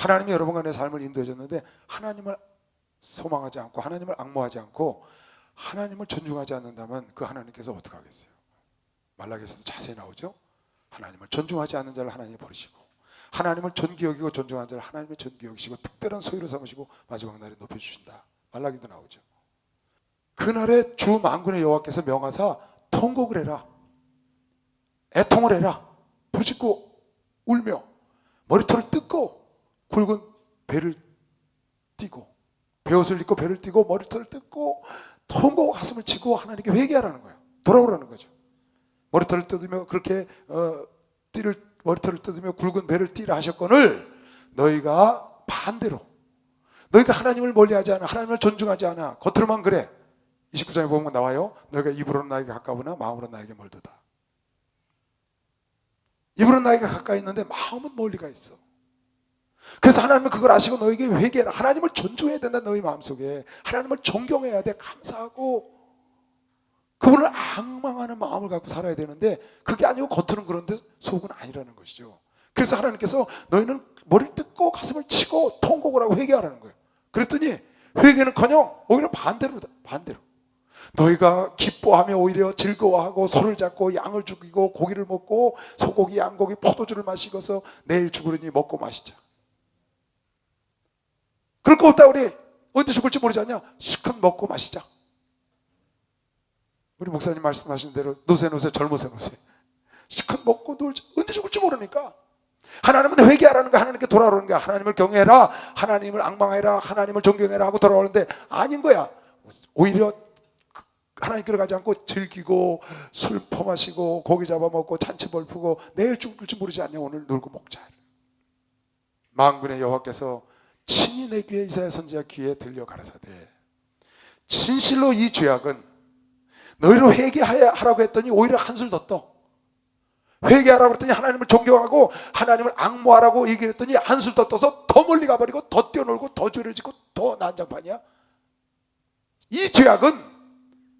하나님이 여러분과 내 삶을 인도해 줬는데 하나님을 소망하지 않고 하나님을 앙모하지 않고 하나님을 존중하지 않는다면 그 하나님께서 어떻게 하겠어요? 말라기에서도 자세히 나오죠. 하나님을 존중하지 않는 자를 하나님이 버리시고 하나님을 존귀 여기고 존중하는 자를 하나님이 존귀 여기시고 특별한 소유로 삼으시고 마지막 날에 높여주신다. 말라기도 나오죠. 그날에 주 만군의 여호와께서 명하사 통곡을 해라, 애통을 해라, 부르짖고 울며 머리털을 뜯고 굵은 배를 띠고 베옷을 입고 배를 띠고 머리털을 뜯고 통곡 가슴을 치고 하나님께 회개하라는 거예요. 돌아오라는 거죠. 머리털을 뜯으며 그렇게 머리털을 뜯으며 굵은 배를 띠라 하셨거늘 너희가 반대로 너희가 하나님을 멀리하지 않아 하나님을 존중하지 않아 겉으로만 그래. 29장에 보면 나와요. 너희가 입으로는 나에게 가까우나 마음으로는 나에게 멀도다. 입으로는 나에게 가까이 있는데 마음은 멀리 가 있어. 그래서 하나님은 그걸 아시고 너에게 회개해라. 하나님을 존중해야 된다. 너희 마음속에 하나님을 존경해야 돼. 감사하고 그분을 앙망하는 마음을 갖고 살아야 되는데 그게 아니고 겉으로는 그런데 속은 아니라는 것이죠. 그래서 하나님께서 너희는 머리를 뜯고 가슴을 치고 통곡을 하고 회개하라는 거예요. 그랬더니 회개는커녕 오히려 반대로 너희가 기뻐하며 오히려 즐거워하고 소를 잡고 양을 죽이고 고기를 먹고 소고기 양고기 포도주를 마시고서 내일 죽으려니 먹고 마시자. 그럴 거 없다. 우리 언제 죽을지 모르지 않냐? 실컷 먹고 마시자. 우리 목사님 말씀하신 대로 노세 젊으세 노세 실컷 먹고 놀자. 언제 죽을지 모르니까 하나님은 회개하라는 거야. 하나님께 돌아오는 거야. 하나님을 경외해라, 하나님을 앙망해라, 하나님을 존경해라 하고 돌아오는데 아닌 거야. 오히려 하나님께로 가지 않고 즐기고 술 퍼마시고 고기 잡아먹고 잔치 벌프고 내일 죽을지 모르지 않냐. 오늘 놀고 먹자. 만군의 여호와께서 친히 내 귀에 이사야 선지자 귀에 들려 가라사대 진실로 이 죄악은 너희로 회개하라고 했더니 오히려 한술 더 떠. 회개하라고 했더니 하나님을 존경하고 하나님을 앙모하라고 얘기를 했더니 한술 더 떠서 더 멀리 가버리고 더 뛰어놀고 더 죄를 짓고 더 난장판이야. 이 죄악은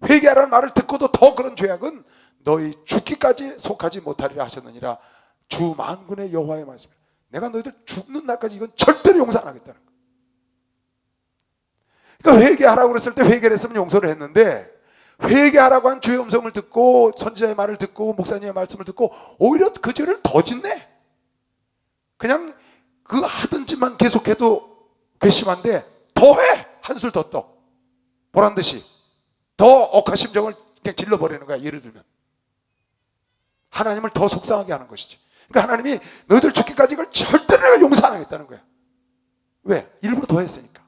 회개하라는 말을 듣고도 더 그런 죄악은 너희 죽기까지 속하지 못하리라 하셨느니라. 주 만군의 여호와의 말씀이다. 내가 너희들 죽는 날까지 이건 절대로 용서 안 하겠다는 거야. 그러니까 회개하라고 그랬을 때 회개를 했으면 용서를 했는데 회개하라고 한 주의 음성을 듣고 선지자의 말을 듣고 목사님의 말씀을 듣고 오히려 그 죄를 더 짓네. 그냥 그 하던 짓만 계속해도 괘씸한데 더해. 한술 더 떠. 보란듯이 더 억하심정을 그냥 질러버리는 거야. 예를 들면 하나님을 더 속상하게 하는 것이지. 그러니까 하나님이 너희들 죽기까지 이걸 절대로 내가 용서 안 하겠다는 거야. 왜? 일부러 더 했으니까.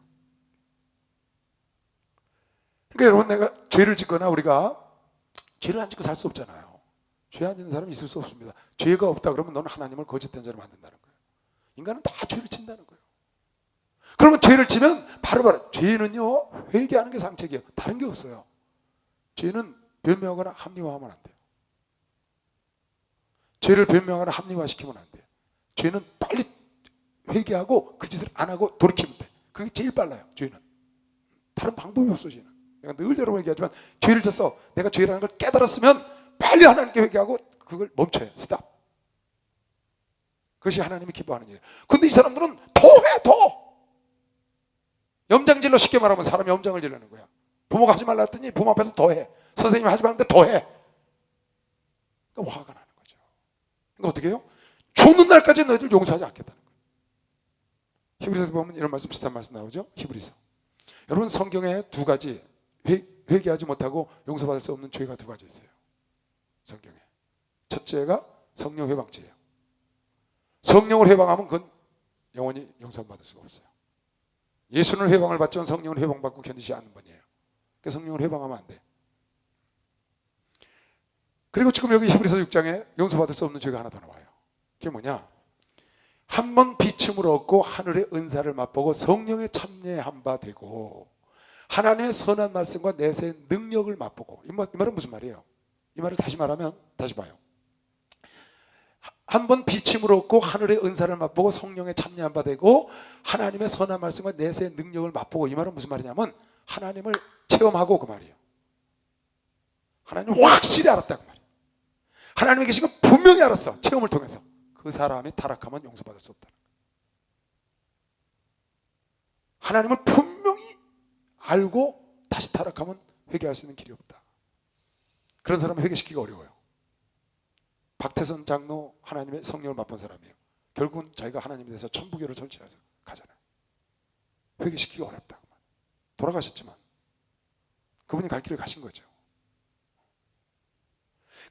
그러니까 여러분, 내가 죄를 짓거나 우리가 죄를 안 짓고 살 수 없잖아요. 죄 안 짓는 사람이 있을 수 없습니다. 죄가 없다 그러면 너는 하나님을 거짓된 자로 만든다는 거예요. 인간은 다 죄를 짓는다는 거예요. 그러면 죄를 지면 바로바로 죄는요 회개하는 게 상책이에요. 다른 게 없어요. 죄는 변명하거나 합리화하면 안 돼요. 죄를 변명하거나 합리화시키면 안 돼요. 죄는 빨리 회개하고 그 짓을 안 하고 돌이키면 돼. 그게 제일 빨라요. 죄는 다른 방법이 없어. 죄는 내가 늘 여러분 얘기하지만 죄를 졌어. 내가 죄라는 걸 깨달았으면 빨리 하나님께 회개하고 그걸 멈춰요. 스탑. 그것이 하나님이 기뻐하는 일이에요. 근데 이 사람들은 더해 더. 염장질로 쉽게 말하면 사람이 염장을 지르는 거야. 부모가 하지 말라 했더니 부모 앞에서 더해. 선생님이 하지 말는데 더해. 그러니까 화가 나는 거죠. 그러니까 어떻게 해요? 죽는 날까지 너희들 용서하지 않겠다는 거예요. 히브리서 보면 이런 말씀, 비슷한 말씀 나오죠. 히브리서. 여러분, 성경에 두 가지 회개하지 못하고 용서받을 수 없는 죄가 두 가지 있어요. 성경에. 첫째가 성령 회방죄예요. 성령을 회방하면 그건 영원히 용서받을 수가 없어요. 예수는 회방을 받지만 성령은 회방받고 견디지 않는 분이에요. 그러니까 성령을 회방하면 안 돼. 그리고 지금 여기 히브리서 6장에 용서받을 수 없는 죄가 하나 더 나와요. 그게 뭐냐? 한 번 비춤을 얻고 하늘의 은사를 맛보고 성령에 참여한 바 되고 하나님의 선한 말씀과 내세의 능력을 맛보고. 이 말은 무슨 말이에요? 이 말을 다시 말하면, 다시 봐요. 한 번 비침을 얻고 하늘의 은사를 맛보고 성령에 참여한 바 되고 하나님의 선한 말씀과 내세의 능력을 맛보고. 이 말은 무슨 말이냐면 하나님을 체험하고 그 말이에요. 하나님을 확실히 알았다 그 말이에요. 하나님의 계신 건 분명히 알았어. 체험을 통해서. 그 사람이 타락하면 용서받을 수 없다. 하나님을 분명히 알고 다시 타락하면 회개할 수 있는 길이 없다. 그런 사람은 회개시키기가 어려워요. 박태선 장로 하나님의 성령을 맛본 사람이에요. 결국은 자기가 하나님에 대해서 천부교를 설치해서 가잖아요. 회개시키기 어렵다. 돌아가셨지만 그분이 갈 길을 가신 거죠.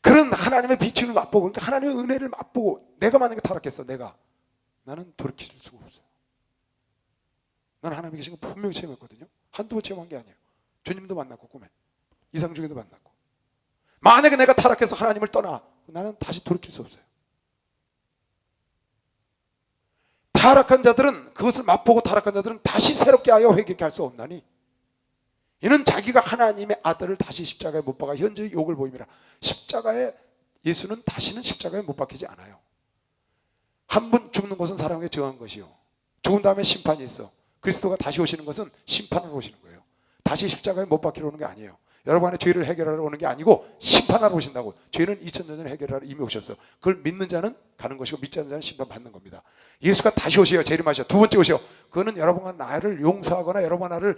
그런 하나님의 비침을 맛보고, 그러니까 하나님의 은혜를 맛보고, 내가 만약에 타락했어, 나는 돌이킬 수가 없어요. 나는 하나님이 계신 거 분명히 체험했거든요. 한두 번 체험한 게 아니에요. 주님도 만났고 꿈에 이상중에도 만났고. 만약에 내가 타락해서 하나님을 떠나, 나는 다시 돌이킬 수 없어요. 타락한 자들은, 그것을 맛보고 타락한 자들은 다시 새롭게 하여 회개케 할 수 없나니 이는 자기가 하나님의 아들을 다시 십자가에 못 박아 현재의 욕을 보임이라. 십자가에, 예수는 다시는 십자가에 못 박히지 않아요. 한 번 죽는 것은 사람에게 정한 것이요, 죽은 다음에 심판이 있어. 그리스도가 다시 오시는 것은 심판하러 오시는 거예요. 다시 십자가에 못 박히러 오는 게 아니에요. 여러분 안에 죄를 해결하러 오는 게 아니고 심판하러 오신다고. 죄는 2000년 전에 해결하러 이미 오셨어. 그걸 믿는 자는 가는 것이고 믿지 않는 자는 심판받는 겁니다. 예수가 다시 오셔요. 재림하셔. 두 번째 오셔. 그거는 여러분과 나를 용서하거나 여러분과 나를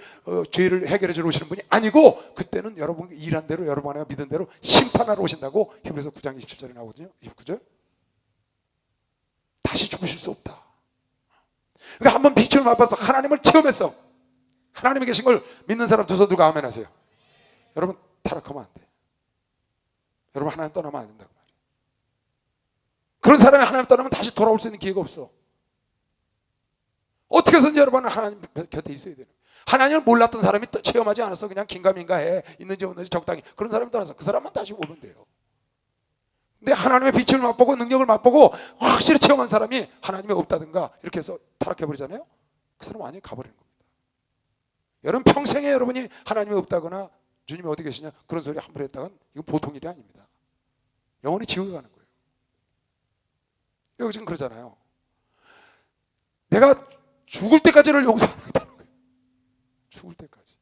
죄를 해결해 주러 오시는 분이 아니고, 그때는 여러분 일한 대로, 여러분 안에 믿은 대로 심판하러 오신다고 히브리서 9장 27절에 나오거든요. 29절. 다시 죽으실 수 없다. 그러니까 한번 빛을 맛봐서 하나님을 체험했어. 하나님이 계신 걸 믿는 사람 두 손 들고 아멘 하세요. 여러분 타락하면 안 돼. 여러분 하나님 떠나면 안 된다고 말이에요. 그런 사람이 하나님 떠나면 다시 돌아올 수 있는 기회가 없어. 어떻게 해서든지 여러분은 하나님 곁에 있어야 돼요. 하나님을 몰랐던 사람이 체험하지 않았어. 그냥 긴가민가 해. 있는지 없는지 적당히. 그런 사람이 떠나서 그 사람만 다시 오면 돼요. 근데 하나님의 빛을 맛보고 능력을 맛보고 확실히 체험한 사람이 하나님이 없다든가 이렇게 해서 타락해버리잖아요. 그 사람은 완전히 가버리는 겁니다. 여러분 평생에 여러분이 하나님이 없다거나 주님이 어디 계시냐 그런 소리 함부로 했다간 이건 보통 일이 아닙니다. 영원히 지옥에 가는 거예요. 여기 지금 그러잖아요. 내가 죽을 때까지를 용서 안 하겠다는 거예요. 죽을 때까지.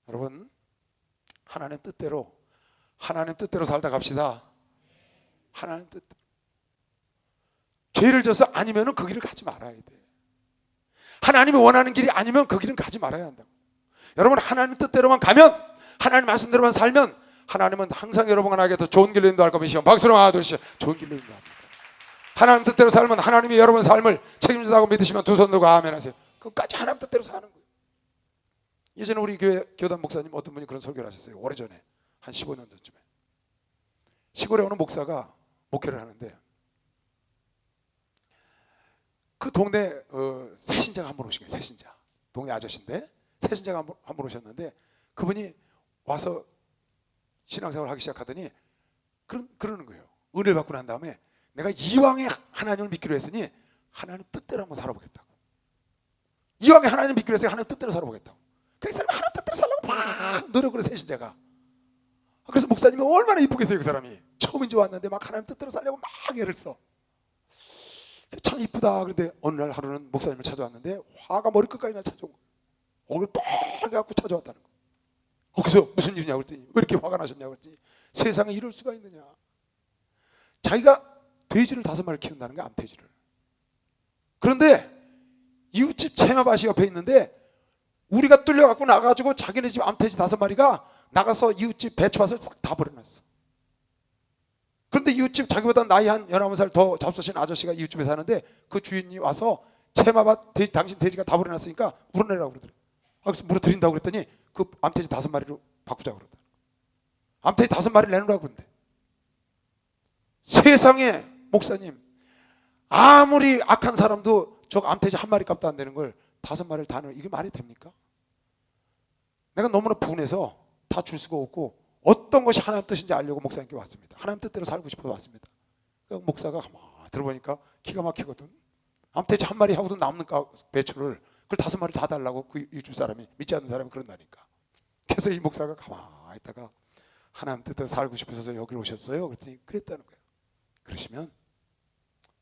여러분 하나님 뜻대로 살다 갑시다. 하나님 뜻대로. 죄를 져서 아니면 그 길을 가지 말아야 돼. 하나님이 원하는 길이 아니면 그 길은 가지 말아야 한다고. 여러분 하나님 뜻대로만 가면, 하나님 말씀대로만 살면 하나님은 항상 여러분과 나에게 더 좋은 길로 인도할 겁니다. 박수로 하나 둘씩 좋은 길로 인도합니다. 하나님 뜻대로 살면 하나님이 여러분 삶을 책임진다고 믿으시면 두 손 들고 아멘 하세요. 끝까지 하나님 뜻대로 사는 거예요. 예전에 우리 교회 교단 목사님 어떤 분이 그런 설교를 하셨어요. 오래전에 한 15년 전쯤에 시골에 어느 목사가 목회를 하는데 그 동네 새신자가 한 분 오신 거예요. 새신자 동네 아저씨인데 새신자가 한 분 오셨는데 그분이 와서 신앙생활을 하기 시작하더니 그러는 거예요. 은혜를 받고 난 다음에 내가 이왕에 하나님을 믿기로 했으니 하나님 뜻대로 한번 살아보겠다고. 이왕에 하나님을 믿기로 했으니 하나님 뜻대로 살아보겠다고. 그 사람이 하나님 뜻대로 살려고 막 노력을 해, 새신자가. 그래서 목사님이 얼마나 이쁘겠어요. 그 사람이 처음 이제 왔는데 막 하나님 뜻대로 살려고 막 애를 써. 참 이쁘다. 그런데 어느 날 하루는 목사님을 찾아왔는데 화가 머리끝까지나 찾아온 거예요. 얼굴 빨개갖고 찾아왔다는 거예요. 그래서 무슨 일이냐고 그랬더니 왜 이렇게 화가 나셨냐고 그랬더니 세상에 이럴 수가 있느냐. 자기가 돼지를 5마리를 키운다는 거야. 암돼지를. 그런데 이웃집 채마밭이 옆에 있는데 우리가 뚫려갖고 나가가지고 자기네 집 암돼지 5마리가 나가서 이웃집 배추밭을 싹 다 버려놨어. 그런데 이웃집 자기보다 나이 한 19살 더 잡수신 아저씨가 이웃집에 사는데 그 주인이 와서 채마밭 돼지, 당신 돼지가 다 버려놨으니까 물어내라고 그러더래요. 그래서 물어드린다고 그랬더니 그 암돼지 5마리로 바꾸자고 그러더래요. 암돼지 5마리를 내놓으라고 그러는데 세상에 목사님 아무리 악한 사람도 저 암돼지 1마리 값도 안 되는 걸 5마리를 다 내놓으면 이게 말이 됩니까? 내가 너무나 분해서 다 줄 수가 없고 어떤 것이 하나님 뜻인지 알려고 목사님께 왔습니다. 하나님 뜻대로 살고 싶어서 왔습니다. 목사가 들어보니까 기가 막히거든. 암돼지 1마리 하고도 남는 배추를 그걸 5마리 다 달라고 그 이웃집 사람이, 믿지 않는 사람이 그런다니까. 그래서 이 목사가 가만히 있다가 하나님 뜻대로 살고 싶어서 여기로 오셨어요? 그랬더니 그랬다는 거예요. 그러시면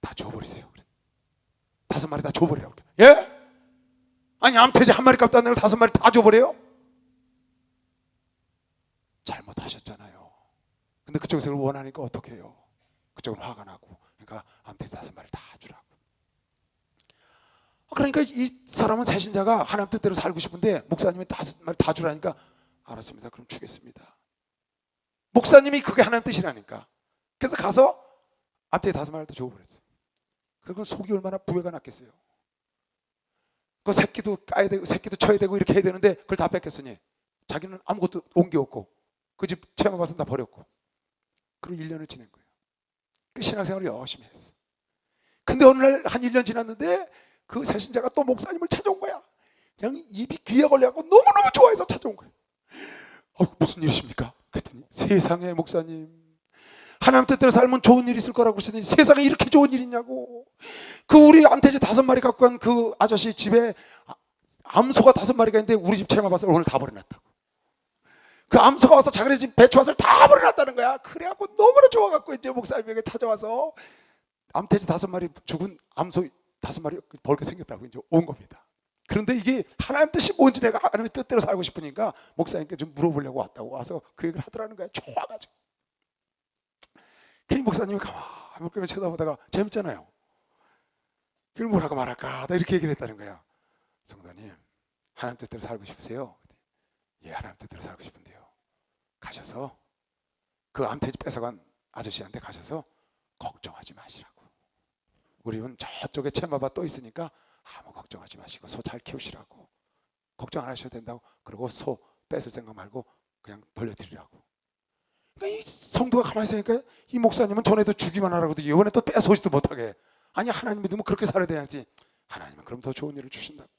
다 줘버리세요. 5마리 다 줘버리라고. 예? 아니 암돼지 1마리 값도 안 내고 5마리 다 줘버려요? 잘못하셨잖아요. 근데 그쪽에서 그걸 원하니까 어떻게 해요? 그쪽은 화가 나고. 그러니까 암돼지 5마리 다 주라고. 그러니까 이 사람은 새신자가 하나님 뜻대로 살고 싶은데 목사님이 5마리 다 주라니까 알았습니다. 그럼 주겠습니다. 목사님이 그게 하나님 뜻이라니까. 그래서 가서 앞뒤에 5마리를 더 줘버렸어요. 그리고 속이 얼마나 부해가 났겠어요. 그 새끼도 까야 되고 새끼도 쳐야 되고 이렇게 해야 되는데 그걸 다 뺏겼으니 자기는 아무것도 옮겨왔고 그 집 체험해봐서 다 버렸고, 그리고 1년을 지낸 거예요. 그 신앙생활을 열심히 했어. 근데 어느 날 한 1년 지났는데 그 새신자가 또 목사님을 찾아온 거야. 그냥 입이 귀에 걸려갖고 너무너무 좋아해서 찾아온 거예요. 무슨 일이십니까? 그랬더니 세상에 목사님, 하나님 뜻대로 살면 좋은 일이 있을 거라고 그러시더니 세상에 이렇게 좋은 일이 있냐고. 그 우리 암돼지 5마리 갖고 간 그 아저씨 집에 암소가 5마리가 있는데 우리 집 체험해봐서 오늘 다 버려놨다고. 그 암소가 와서 자기네 집 배추밭을 다 버려놨다는 거야. 그래갖고 너무나 좋아갖고 이제 목사님에게 찾아와서 암돼지 5마리 죽은 암소 5마리 벌게 생겼다고 이제 온 겁니다. 그런데 이게 하나님 뜻이 뭔지 내가 하나님의 뜻대로 살고 싶으니까 목사님께 좀 물어보려고 왔다고 와서 그 얘기를 하더라는 거야. 좋아가지고. 그 목사님이 가만히 쳐다보다가 재밌잖아요. 그걸 뭐라고 말할까? 나 이렇게 얘기를 했다는 거야. 성도님, 하나님 뜻대로 살고 싶으세요? 예, 하나님 뜻대로 살고 싶은데요. 가셔서 그 암돼지 뺏어간 아저씨한테 가셔서 걱정하지 마시라고. 우리는 저쪽에 채마바 또 있으니까 아무 걱정하지 마시고 소 잘 키우시라고. 걱정 안 하셔도 된다고. 그리고 소 뺏을 생각 말고 그냥 돌려드리라고. 그러니까 이 성도가 가만히 있으니까 이 목사님은 전에도 주기만 하라고 이번에 또 뺏어오지도 못하게. 아니 하나님 믿으면 그렇게 살아야 되야지. 하나님은 그럼 더 좋은 일을 주신다고.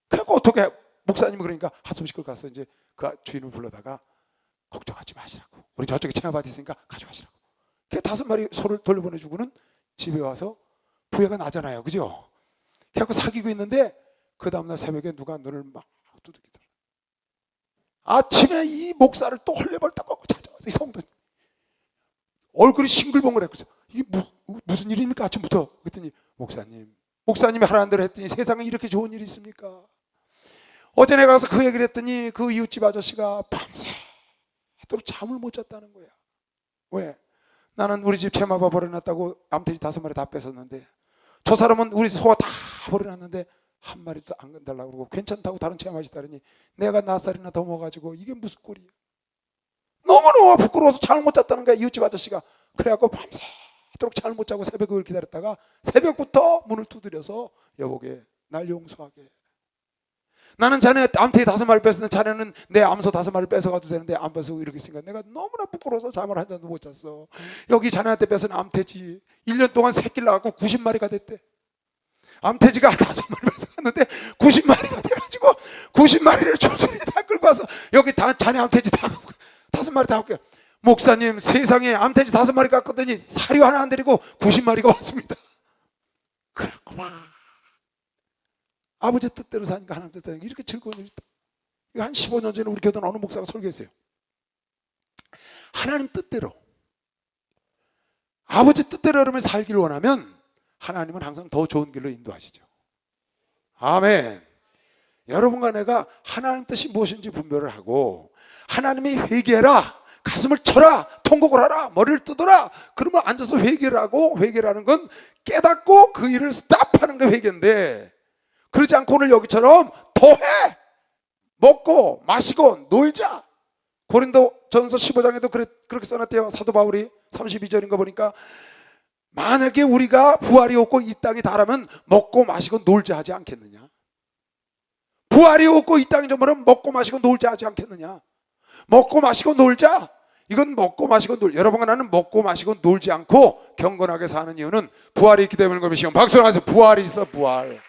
그래서 어떻게 목사님이 그러니까 한숨 쉴 가서 이제 그 주인을 불러다가 걱정하지 마시라고. 우리 저쪽에 채마밭이 있으니까 가져가시라고. 그 5마리 소를 돌려보내주고는 집에 와서 부해가 나잖아요, 그죠? 그래갖고 사귀고 있는데 그 다음날 새벽에 누가 눈을 막 두들기더라. 아침에 이 목사를 또 헐레벌떡 꺾고 찾아와서 이 성도님 얼굴이 싱글벙글했고 이게 무슨 일입니까 아침부터? 그랬더니 목사님이 하라는 대로 했더니 세상에 이렇게 좋은 일이 있습니까? 어제 내가 가서 그 얘기를 했더니 그 이웃집 아저씨가 밤새도록 잠을 못 잤다는 거야. 왜? 나는 우리 집 채마바 버려놨다고 암돼지 5마리 다 뺏었는데 저 사람은 우리 소가 다 버려놨는데 한 마리도 안 건달라고 그러고 괜찮다고 다른 채마지 따르니 내가 낫살이나 더 먹어가지고 이게 무슨 꼴이야. 너무너무 부끄러워서 잠을 못 잤다는 거야 이웃집 아저씨가. 그래갖고 밤새도록 잠을 못 자고 새벽을 기다렸다가 새벽부터 문을 두드려서 여보게 날 용서하게. 나는 자네 암돼지 5마리 뺐는데 자네는 내 암소 5마리 뺏어가도 되는데 안 뺏어고 이렇게 있으니까 내가 너무나 부끄러워서 잠을 한 잔도 못 잤어. 여기 자네한테 뺏은 암돼지 1년 동안 새끼를 낳고 90마리가 됐대. 암돼지가 5마리 뺏어갔는데 90마리가 돼가지고 90마리를 줄줄이 다 끌고 와서 여기 다 자네 암돼지 다 5마리 다 갖고. 목사님 세상에 암돼지 5마리 깎았더니 사료 하나 안 드리고 90마리가 왔습니다. 그렇구나. 아버지 뜻대로 사니까 하나님 뜻대로 이렇게 즐거운 일이 있다. 한 15년 전에 우리 교단 어느 목사가 설교했어요. 하나님 뜻대로 아버지 뜻대로 여러분이 살기를 원하면 하나님은 항상 더 좋은 길로 인도하시죠. 아멘. 여러분과 내가 하나님 뜻이 무엇인지 분별을 하고 하나님이 회개해라, 가슴을 쳐라, 통곡을 하라, 머리를 뜯어라. 그러면 앉아서 회개를 하고, 회개라는 건 깨닫고 그 일을 스탑하는 게 회개인데 그러지 않고 오늘 여기처럼 더해, 먹고 마시고 놀자. 고린도전서 15장에도 그렇게 써놨대요. 사도 바울이 32절인가 보니까 만약에 우리가 부활이 없고 이 땅이 다라면 먹고 마시고 놀자 하지 않겠느냐. 부활이 없고 이 땅이 저물으면 먹고 마시고 놀자 하지 않겠느냐. 먹고 마시고 놀자. 이건 먹고 마시고 여러분과 나는 먹고 마시고 놀지 않고 경건하게 사는 이유는 부활이 있기 때문인 것이요. 박수를 하세요. 부활이 있어. 부활.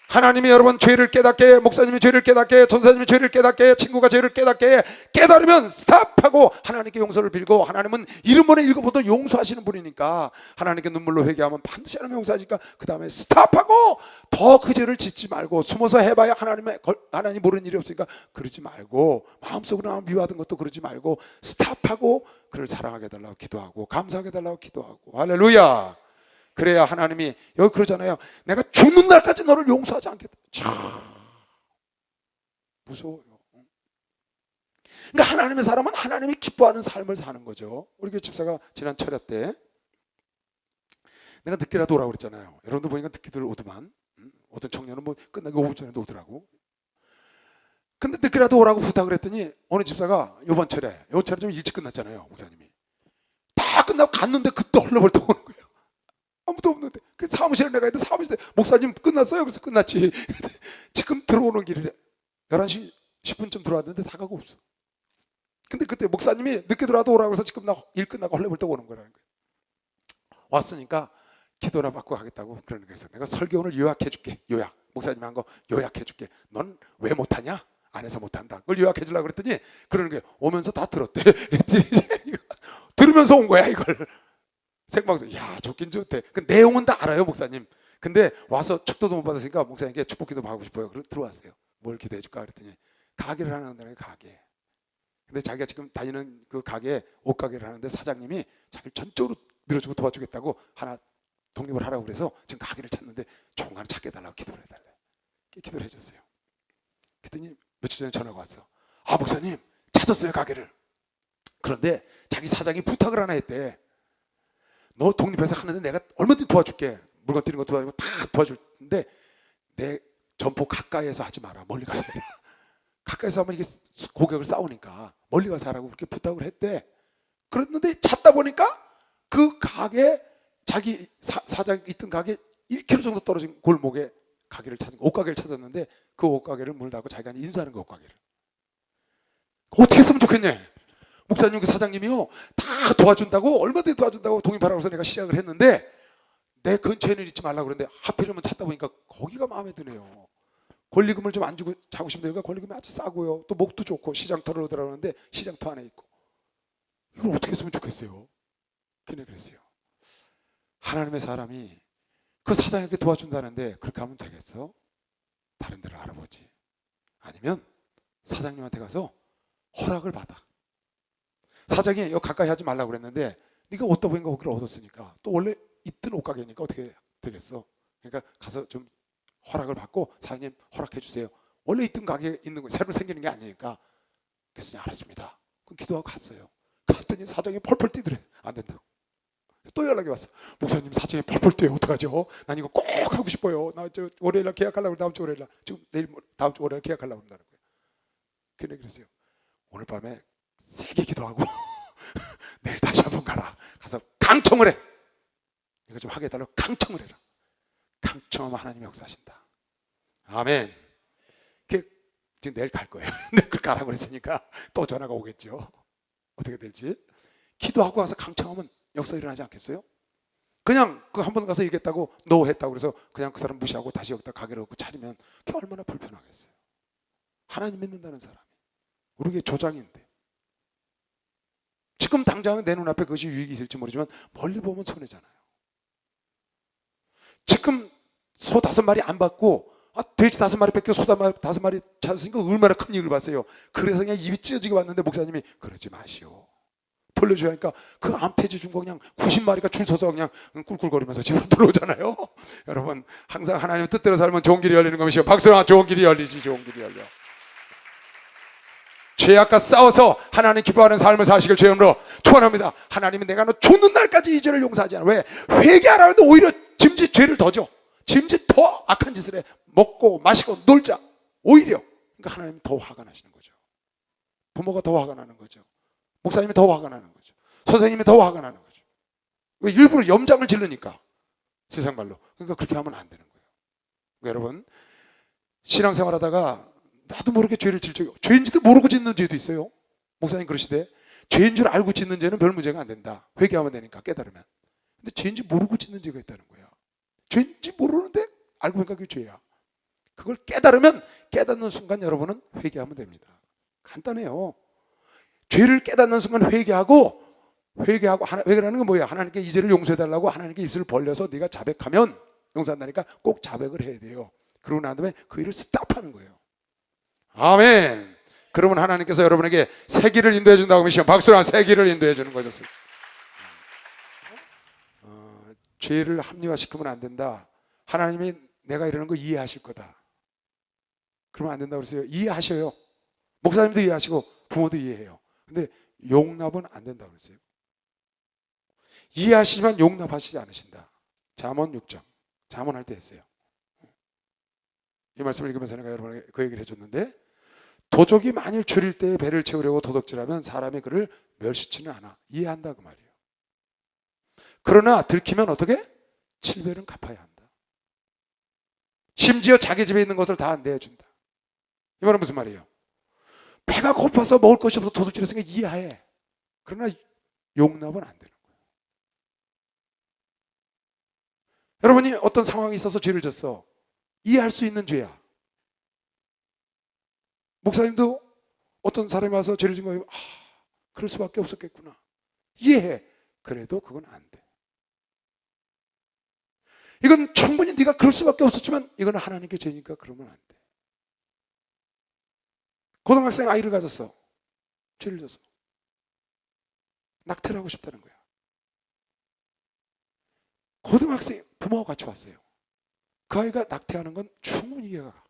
하나님이 여러분 죄를 깨닫게, 목사님이 죄를 깨닫게, 전사님이 죄를 깨닫게, 친구가 죄를 깨닫게 깨달으면 스탑하고 하나님께 용서를 빌고, 하나님은 70번에 7번도 용서하시는 분이니까 하나님께 눈물로 회개하면 반드시 하나님 용서하시니까 그 다음에 스탑하고 더 그 죄를 짓지 말고, 숨어서 해봐야 하나님 모르는 일이 없으니까 그러지 말고, 마음속으로 미워하던 것도 그러지 말고 스탑하고 그를 사랑하게 해달라고 기도하고 감사하게 해달라고 기도하고. 할렐루야. 그래야 하나님이, 여기 그러잖아요. 내가 죽는 날까지 너를 용서하지 않겠다. 참 무서워요. 그러니까 하나님의 사람은 하나님이 기뻐하는 삶을 사는 거죠. 우리 교회 집사가 지난 철야 때 내가 늦게라도 오라고 그랬잖아요. 여러분들 보니까 늦게들 오더만. 어떤 청년은 뭐 끝나기 5분 전에도 오더라고. 근데 늦게라도 오라고 부탁을 했더니 어느 집사가 요번 철에 좀 일찍 끝났잖아요. 목사님이 다 끝나고 갔는데 그때 헐레벌떡 오는 거예요. 아무도 없는데 그 사무실에 내가 있는데 사무실에 목사님 끝났어요? 그래서 끝났지. 지금 들어오는 길이래. 11시 10분쯤 들어왔는데 다가고 없어. 근데 그때 목사님이 늦게 들어와도 오라고 해서 지금 나 일 끝나고 헐레벌떡 오는 거라는 거예요. 왔으니까 기도나 받고 가겠다고 그러는 거예요. 내가 설교를 요약해 줄게. 요약. 목사님이 한 거 요약해 줄게. 넌 왜 못하냐? 안에서 못한다. 그걸 요약해 주려고 그랬더니 그러는 거예요. 오면서 다 들었대. 들으면서 온 거야 이걸. 생방송. 야 좋긴 좋대. 그 내용은 다 알아요 목사님. 근데 와서 축도도 못 받았으니까 목사님께 축복기도 하고 싶어요. 그래서 들어왔어요. 뭘 기도해 줄까 그랬더니 가게를 하는 데는 가게. 근데 자기가 지금 다니는 그 가게에 옷가게를 하는데 사장님이 자기를 전적으로 밀어주고 도와주겠다고 하나 독립을 하라고 그래서 지금 가게를 찾는데 좋은 거 하나 찾게 해달라고 기도를 해달래. 기도를 해줬어요. 그랬더니 며칠 전에 전화가 왔어. 아 목사님 찾았어요 가게를. 그런데 자기 사장이 부탁을 하나 했대. 너 독립해서 하는데 내가 얼마든지 도와줄게. 물건 뛰는 거 도와주고 다 도와줄 텐데 내 점포 가까이에서 하지 마라. 멀리 가서 해라. 가까이서 하면 이게 고객을 싸우니까 멀리 가서 하라고 그렇게 부탁을 했대. 그랬는데 찾다 보니까 그 가게 자기 사장이 있던 가게 1km 정도 떨어진 골목에 가게를 찾은 옷가게를 찾았는데 그 옷가게를 문을 닫고 자기가 인수하는 그 옷가게를. 어떻게 했으면 좋겠냐? 목사님 그 사장님이요 다 도와준다고 얼마든지 도와준다고 독립하라고 해서 내가 시작을 했는데 내 근처에는 있지 말라고 그러는데 하필이면 찾다 보니까 거기가 마음에 드네요. 권리금을 좀 안 주고 자고 싶은데 여기가 권리금이 아주 싸고요. 또 목도 좋고 시장터로 들어가는데 시장터 안에 있고. 이걸 어떻게 했으면 좋겠어요? 걔네 그랬어요. 하나님의 사람이 그 사장에게 도와준다는데 그렇게 하면 되겠어? 다른 데를 알아보지. 아니면 사장님한테 가서 허락을 받아. 사장이 여기 가까이 하지 말라고 그랬는데 네가 어디다 보니까 거기를 얻었으니까 또 원래 있던 옷가게니까 어떻게 되겠어? 그러니까 가서 좀 허락을 받고 사장님 허락해 주세요. 원래 있던 가게에 있는 거 새로 생기는 게 아니니까. 그래서 알았습니다. 그럼 기도하고 갔어요. 갔더니 사장이 펄펄 뛰더래. 안 된다고. 또 연락이 왔어. 목사님 사장이 펄펄 뛰어요. 어떡하죠? 난 이거 꼭 하고 싶어요. 나 저 월요일날 계약하려고 다음 주 월요일날 지금 내일 다음 주 월요일 계약하려고 한다는 거예요. 그래 그랬어요. 오늘 밤에 세게 기도하고 내일 다시 한번 가라. 가서 강청을 해. 이거 좀 하게 해달라고 강청을 해라. 강청하면 하나님이 역사하신다. 아멘. 지금 내일 갈 거예요. 내일 가라고 그랬으니까 또 전화가 오겠죠. 어떻게 될지. 기도하고 와서 강청하면 역사 일어나지 않겠어요? 그냥 그 한 번 가서 얘기했다고 너 했다고 그래서 그냥 그 사람 무시하고 다시 여기다 가게를 얻고 차리면 그게 얼마나 불편하겠어요. 하나님 믿는다는 사람이 우리에게 조장인데 지금 당장은 내 눈앞에 그것이 유익이 있을지 모르지만 멀리 보면 손해잖아요. 지금 소 5마리 안 받고 돼지 5마리 뺏겨 소 5마리 찾았으니까 얼마나 큰 이익을 봤어요. 그래서 그냥 입이 찢어지게 왔는데 목사님이 그러지 마시오. 돌려줘야 하니까 그 암돼지 준 거 그냥 90마리가 줄 서서 그냥 꿀꿀거리면서 집으로 들어오잖아요. 여러분 항상 하나님의 뜻대로 살면 좋은 길이 열리는 것이요. 박수나 좋은 길이 열리지. 좋은 길이 열려. 죄악과 싸워서 하나님 기뻐하는 삶을 사시길 주님으로 축원합니다. 하나님은 내가 너 죽는 날까지 이 죄를 용서하지 않아. 왜? 회개하라는데 오히려 짐짓 죄를 더 줘. 짐짓 더 악한 짓을 해. 먹고 마시고 놀자. 오히려 그러니까 하나님 더 화가 나시는 거죠. 부모가 더 화가 나는 거죠. 목사님이 더 화가 나는 거죠. 선생님이 더 화가 나는 거죠. 왜? 일부러 염장을 지르니까. 세상 말로. 그러니까 그렇게 하면 안 되는 거예요. 그러니까 여러분 신앙생활하다가 나도 모르게 죄를 질 적이 죄인지도 모르고 짓는 죄도 있어요. 목사님 그러시대 죄인 줄 알고 짓는 죄는 별 문제가 안 된다. 회개하면 되니까 깨달으면. 근데 죄인지 모르고 짓는 죄가 있다는 거야. 죄인지 모르는데 알고 보니까 그게 죄야. 그걸 깨달으면 깨닫는 순간 여러분은 회개하면 됩니다. 간단해요. 죄를 깨닫는 순간 회개하고 회개라는 건 뭐야? 하나님께 이 죄를 용서해달라고 하나님께 입술을 벌려서 네가 자백하면 용서한다니까 꼭 자백을 해야 돼요. 그러고 난 다음에 그 일을 스탑하는 거예요. 아멘. 그러면 하나님께서 여러분에게 새 길을 인도해 준다고 하시면 박수랑 새 길을 인도해 주는 거죠. 죄를 합리화시키면 안 된다. 하나님이 내가 이러는 거 이해하실 거다. 그러면 안 된다고 그랬어요. 이해하셔요. 목사님도 이해하시고 부모도 이해해요. 근데 용납은 안 된다고 그랬어요. 이해하시지만 용납하시지 않으신다. 잠언 6장. 잠언할 때 했어요. 이 말씀을 읽으면서 내가 여러분에게 그 얘기를 해줬는데, 도적이 만일 줄일 때에 배를 채우려고 도둑질하면 사람이 그를 멸시치는 않아. 이해한다 그 말이에요. 그러나 들키면 어떻게? 7배는 갚아야 한다. 심지어 자기 집에 있는 것을 다 안 내준다. 이 말은 무슨 말이에요? 배가 고파서 먹을 것이 없어서 도둑질했으니까 이해해. 그러나 용납은 안 되는 거예요. 여러분이 어떤 상황이 있어서 죄를 졌어. 이해할 수 있는 죄야. 목사님도 어떤 사람이 와서 죄를 진 거예요. 그럴 수밖에 없었겠구나. 이해해. 그래도 그건 안 돼. 이건 충분히 네가 그럴 수밖에 없었지만 이건 하나님께 죄니까 그러면 안 돼. 고등학생 아이를 가졌어. 죄를 졌어. 낙태를 하고 싶다는 거야. 고등학생 부모와 같이 왔어요. 그 아이가 낙태하는 건 충분히 이해가 가.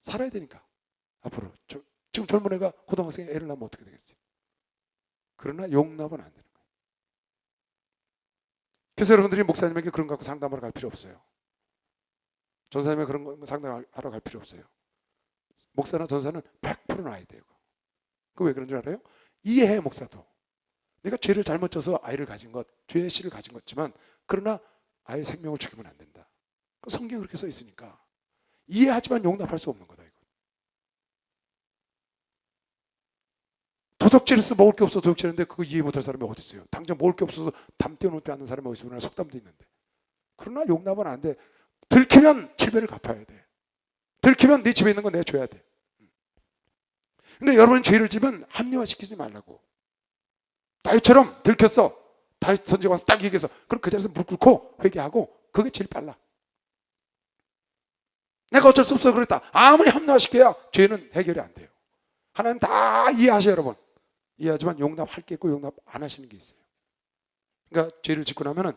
살아야 되니까. 앞으로 지금 젊은 애가 고등학생에 애를 낳으면 어떻게 되겠어요? 그러나 용납은 안 되는 거예요. 그래서 여러분들이 목사님에게 그런 거 갖고 상담하러 갈 필요 없어요. 전사님에게 그런 거 상담하러 갈 필요 없어요. 목사나 전사는 100% 나야 돼요. 그 왜 그런 줄 알아요? 이해해. 목사도 내가 죄를 잘못 져서 아이를 가진 것, 죄의 씨를 가진 것지만 그러나 아이의 생명을 죽이면 안 된다. 성경에 그렇게 써 있으니까 이해하지만 용납할 수 없는 거다. 이거. 도둑질해서 먹을 게 없어서 도둑질했는데 그거 이해 못할 사람이 어디 있어요? 당장 먹을 게 없어서 담 떼어놓지 않는 사람이 어디 있어요? 우리나라 속담도 있는데. 그러나 용납은 안 돼. 들키면 7배를 갚아야 돼. 들키면 네 집에 있는 거 내줘야 돼. 근데 여러분 죄를 지면 합리화시키지 말라고. 다윗처럼 들켰어. 다윗 선지가 와서 딱 얘기해서 그럼 그 자리에서 무릎 꿇고 회개하고 그게 제일 빨라. 내가 어쩔 수 없어 그랬다. 아무리 합리화시켜야 죄는 해결이 안 돼요. 하나님 다 이해하셔요. 여러분. 이해하지만 용납할 게 있고 용납 안 하시는 게 있어요. 그러니까 죄를 짓고 나면은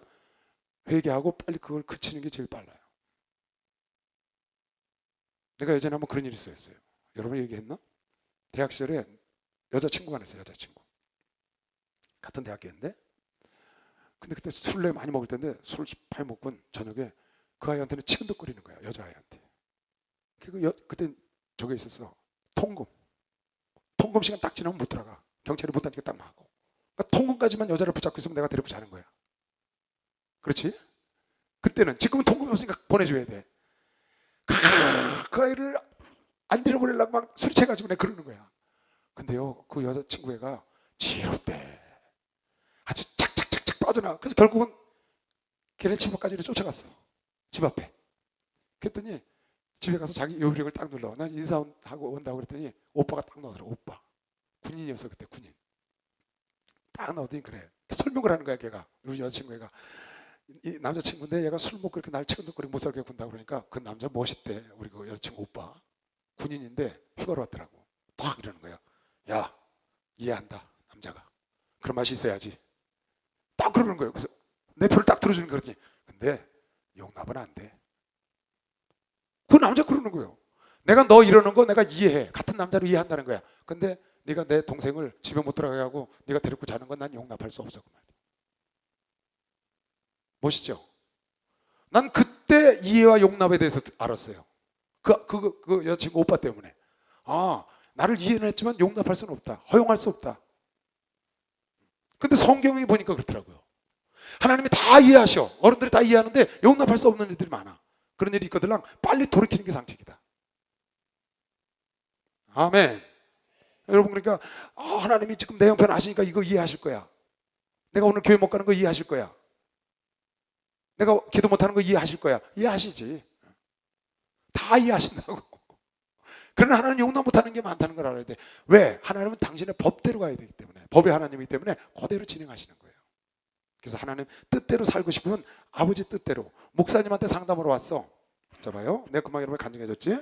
회개하고 빨리 그걸 그치는 게 제일 빨라요. 내가 예전에 한번 그런 일이 있었어요. 여러분 얘기했나? 대학 시절에 여자친구가 있어요. 여자친구. 같은 대학교인데 근데 그때 술을 많이 먹을 텐데 술을 많이 먹고 저녁에 그 아이한테는 치근덕거리는 거야. 여자아이한테. 그때 저게 있었어. 통금 시간 딱 지나면 못 들어가. 경찰이 못 다니까 딱 막고. 그러니까 통금까지만 여자를 붙잡고 있으면 내가 데리고 자는 거야. 그렇지? 그때는 지금은 통금이 없으니까 보내줘야 돼. 그 아이를 안 데려보내려고 막 술이 채가지고 내가 그러는 거야. 근데요 그 여자친구 애가 지혜롭대. 아주 착착착착 빠져나. 그래서 결국은 걔네 집 앞까지 쫓아갔어. 집 앞에. 그랬더니 집에 가서 자기 요리력을 딱 눌러. 난 인사하고 온다고 그랬더니 오빠가 딱 나오더라고. 오빠. 군인이었어 그때. 군인. 딱 나오더니 그래. 설명을 하는 거야 걔가. 우리 여자친구 애가. 이 남자친구인데 얘가 술 먹고 이렇게 날 치근덕거리고 못 살게 군다고 그러니까 그 남자 멋있대. 우리 그 여자친구 오빠. 군인인데 휴가로 왔더라고. 딱 이러는 거야. 야 이해한다 남자가. 그런 맛이 있어야지. 딱 그러는 거예요. 그래서 내 표를 딱 들어주는 거지. 근데 용납은 안 돼. 그 남자 그러는 거예요. 내가 너 이러는 거 내가 이해해. 같은 남자로 이해한다는 거야. 근데 네가 내 동생을 집에 못 들어가게 하고 네가 데리고 자는 건 난 용납할 수 없어. 그 말이야. 멋있죠? 난 그때 이해와 용납에 대해서 알았어요. 그 여자친구 오빠 때문에. 나를 이해는 했지만 용납할 수는 없다. 허용할 수 없다. 근데 성경에 보니까 그렇더라고요. 하나님이 다 이해하셔. 어른들이 다 이해하는데 용납할 수 없는 일들이 많아. 그런 일이 있거든. 빨리 돌이키는 게 상책이다. 아멘. 여러분 그러니까 하나님이 지금 내 형편 아시니까 이거 이해하실 거야. 내가 오늘 교회 못 가는 거 이해하실 거야. 내가 기도 못하는 거 이해하실 거야. 이해하시지. 다 이해하신다고. 그러나 하나님 용납 못하는 게 많다는 걸 알아야 돼. 왜? 하나님은 당신의 법대로 가야 되기 때문에. 법의 하나님이기 때문에 그대로 진행하시는 거예요. 그래서 하나님 뜻대로 살고 싶으면 아버지 뜻대로. 목사님한테 상담으로 왔어. 자 봐요. 내가 금방 여러분 간증해줬지?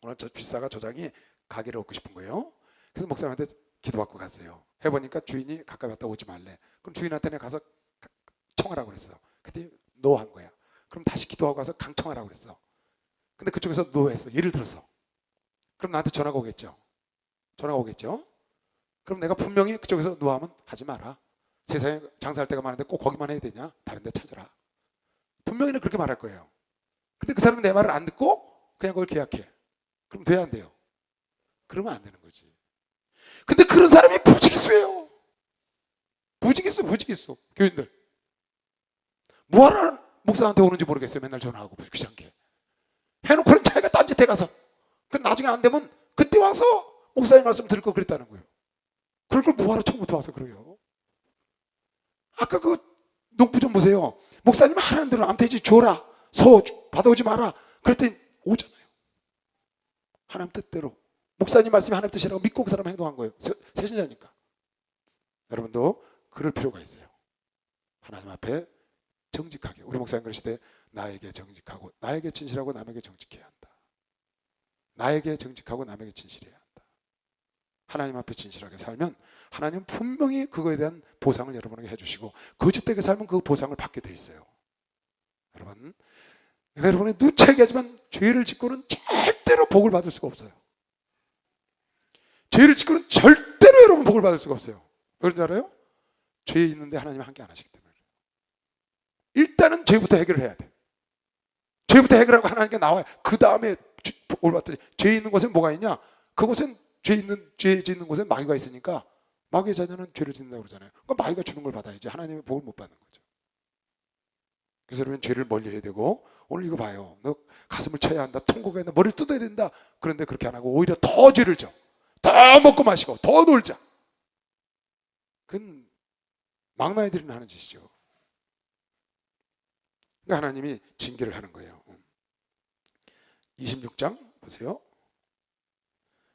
오늘 저 뒷사가 조장이 가게를 얻고 싶은 거예요. 그래서 목사님한테 기도받고 갔어요. 해보니까 주인이 가까이 왔다 오지 말래. 그럼 주인한테는 가서 청하라고 그랬어. 그때 노한 거야. 그럼 다시 기도하고 가서 강청하라고 그랬어. 근데 그쪽에서 노했어. 예를 들어서. 그럼 나한테 전화가 오겠죠. 전화가 오겠죠. 그럼 내가 분명히 그쪽에서 노하면 하지 마라. 세상에 장사할 때가 많은데 꼭 거기만 해야 되냐? 다른 데 찾아라. 분명히 그렇게 말할 거예요. 근데 그 사람은 내 말을 안 듣고 그냥 그걸 계약해. 그럼 돼야 안 돼요? 그러면 안 되는 거지. 근데 그런 사람이 부지기수예요. 부지기수. 교인들 뭐하러 목사한테 오는지 모르겠어요. 맨날 전화하고 귀찮게 해놓고는 자기가 딴짓해 가서 그 나중에 안 되면 그때 와서 목사님 말씀 들을 거 그랬다는 거예요. 그럴 걸 뭐하러 처음부터 와서 그래요? 아까 그 농부 좀 보세요. 목사님 하라는 대로 암돼지 줘라, 소 받아오지 마라 그랬더니 오잖아요. 하나님 뜻대로 목사님 말씀이 하나님 뜻이라고 믿고 그 사람 행동한 거예요. 세신자니까. 여러분도 그럴 필요가 있어요. 하나님 앞에 정직하게. 우리 목사님 그러시되 나에게 정직하고 나에게 진실하고 남에게 정직해야 한다. 나에게 정직하고 남에게 진실해야 한다. 하나님 앞에 진실하게 살면 하나님은 분명히 그거에 대한 보상을 여러분에게 해주시고 거짓되게 살면 그 보상을 받게 돼 있어요. 여러분, 내가 여러분에 누차 얘기하지만 죄를 짓고는 절대로 복을 받을 수가 없어요. 죄를 짓고는 절대로 여러분 복을 받을 수가 없어요. 왜 그런지 알아요? 죄 있는데 하나님이 함께 안 하시기 때문에. 일단은 죄부터 해결을 해야 돼. 죄부터 해결하고 하나님께 나와요. 그 다음에 복을 받듯이. 죄 있는 곳에 뭐가 있냐? 그곳은 죄 짓는 곳에 마귀가 있으니까 마귀의 자녀는 죄를 짓는다고 그러잖아요. 그러니까 마귀가 주는 걸 받아야지 하나님의 복을 못 받는 거죠. 그래서 여러분 죄를 멀리해야 되고 오늘 이거 봐요. 너 가슴을 쳐야 한다. 통곡해야 한다. 머리를 뜯어야 된다. 그런데 그렇게 안 하고 오히려 더 죄를 져. 더 먹고 마시고 더 놀자. 그건 망나이들이 하는 짓이죠. 그러니까 하나님이 징계를 하는 거예요. 26장 보세요.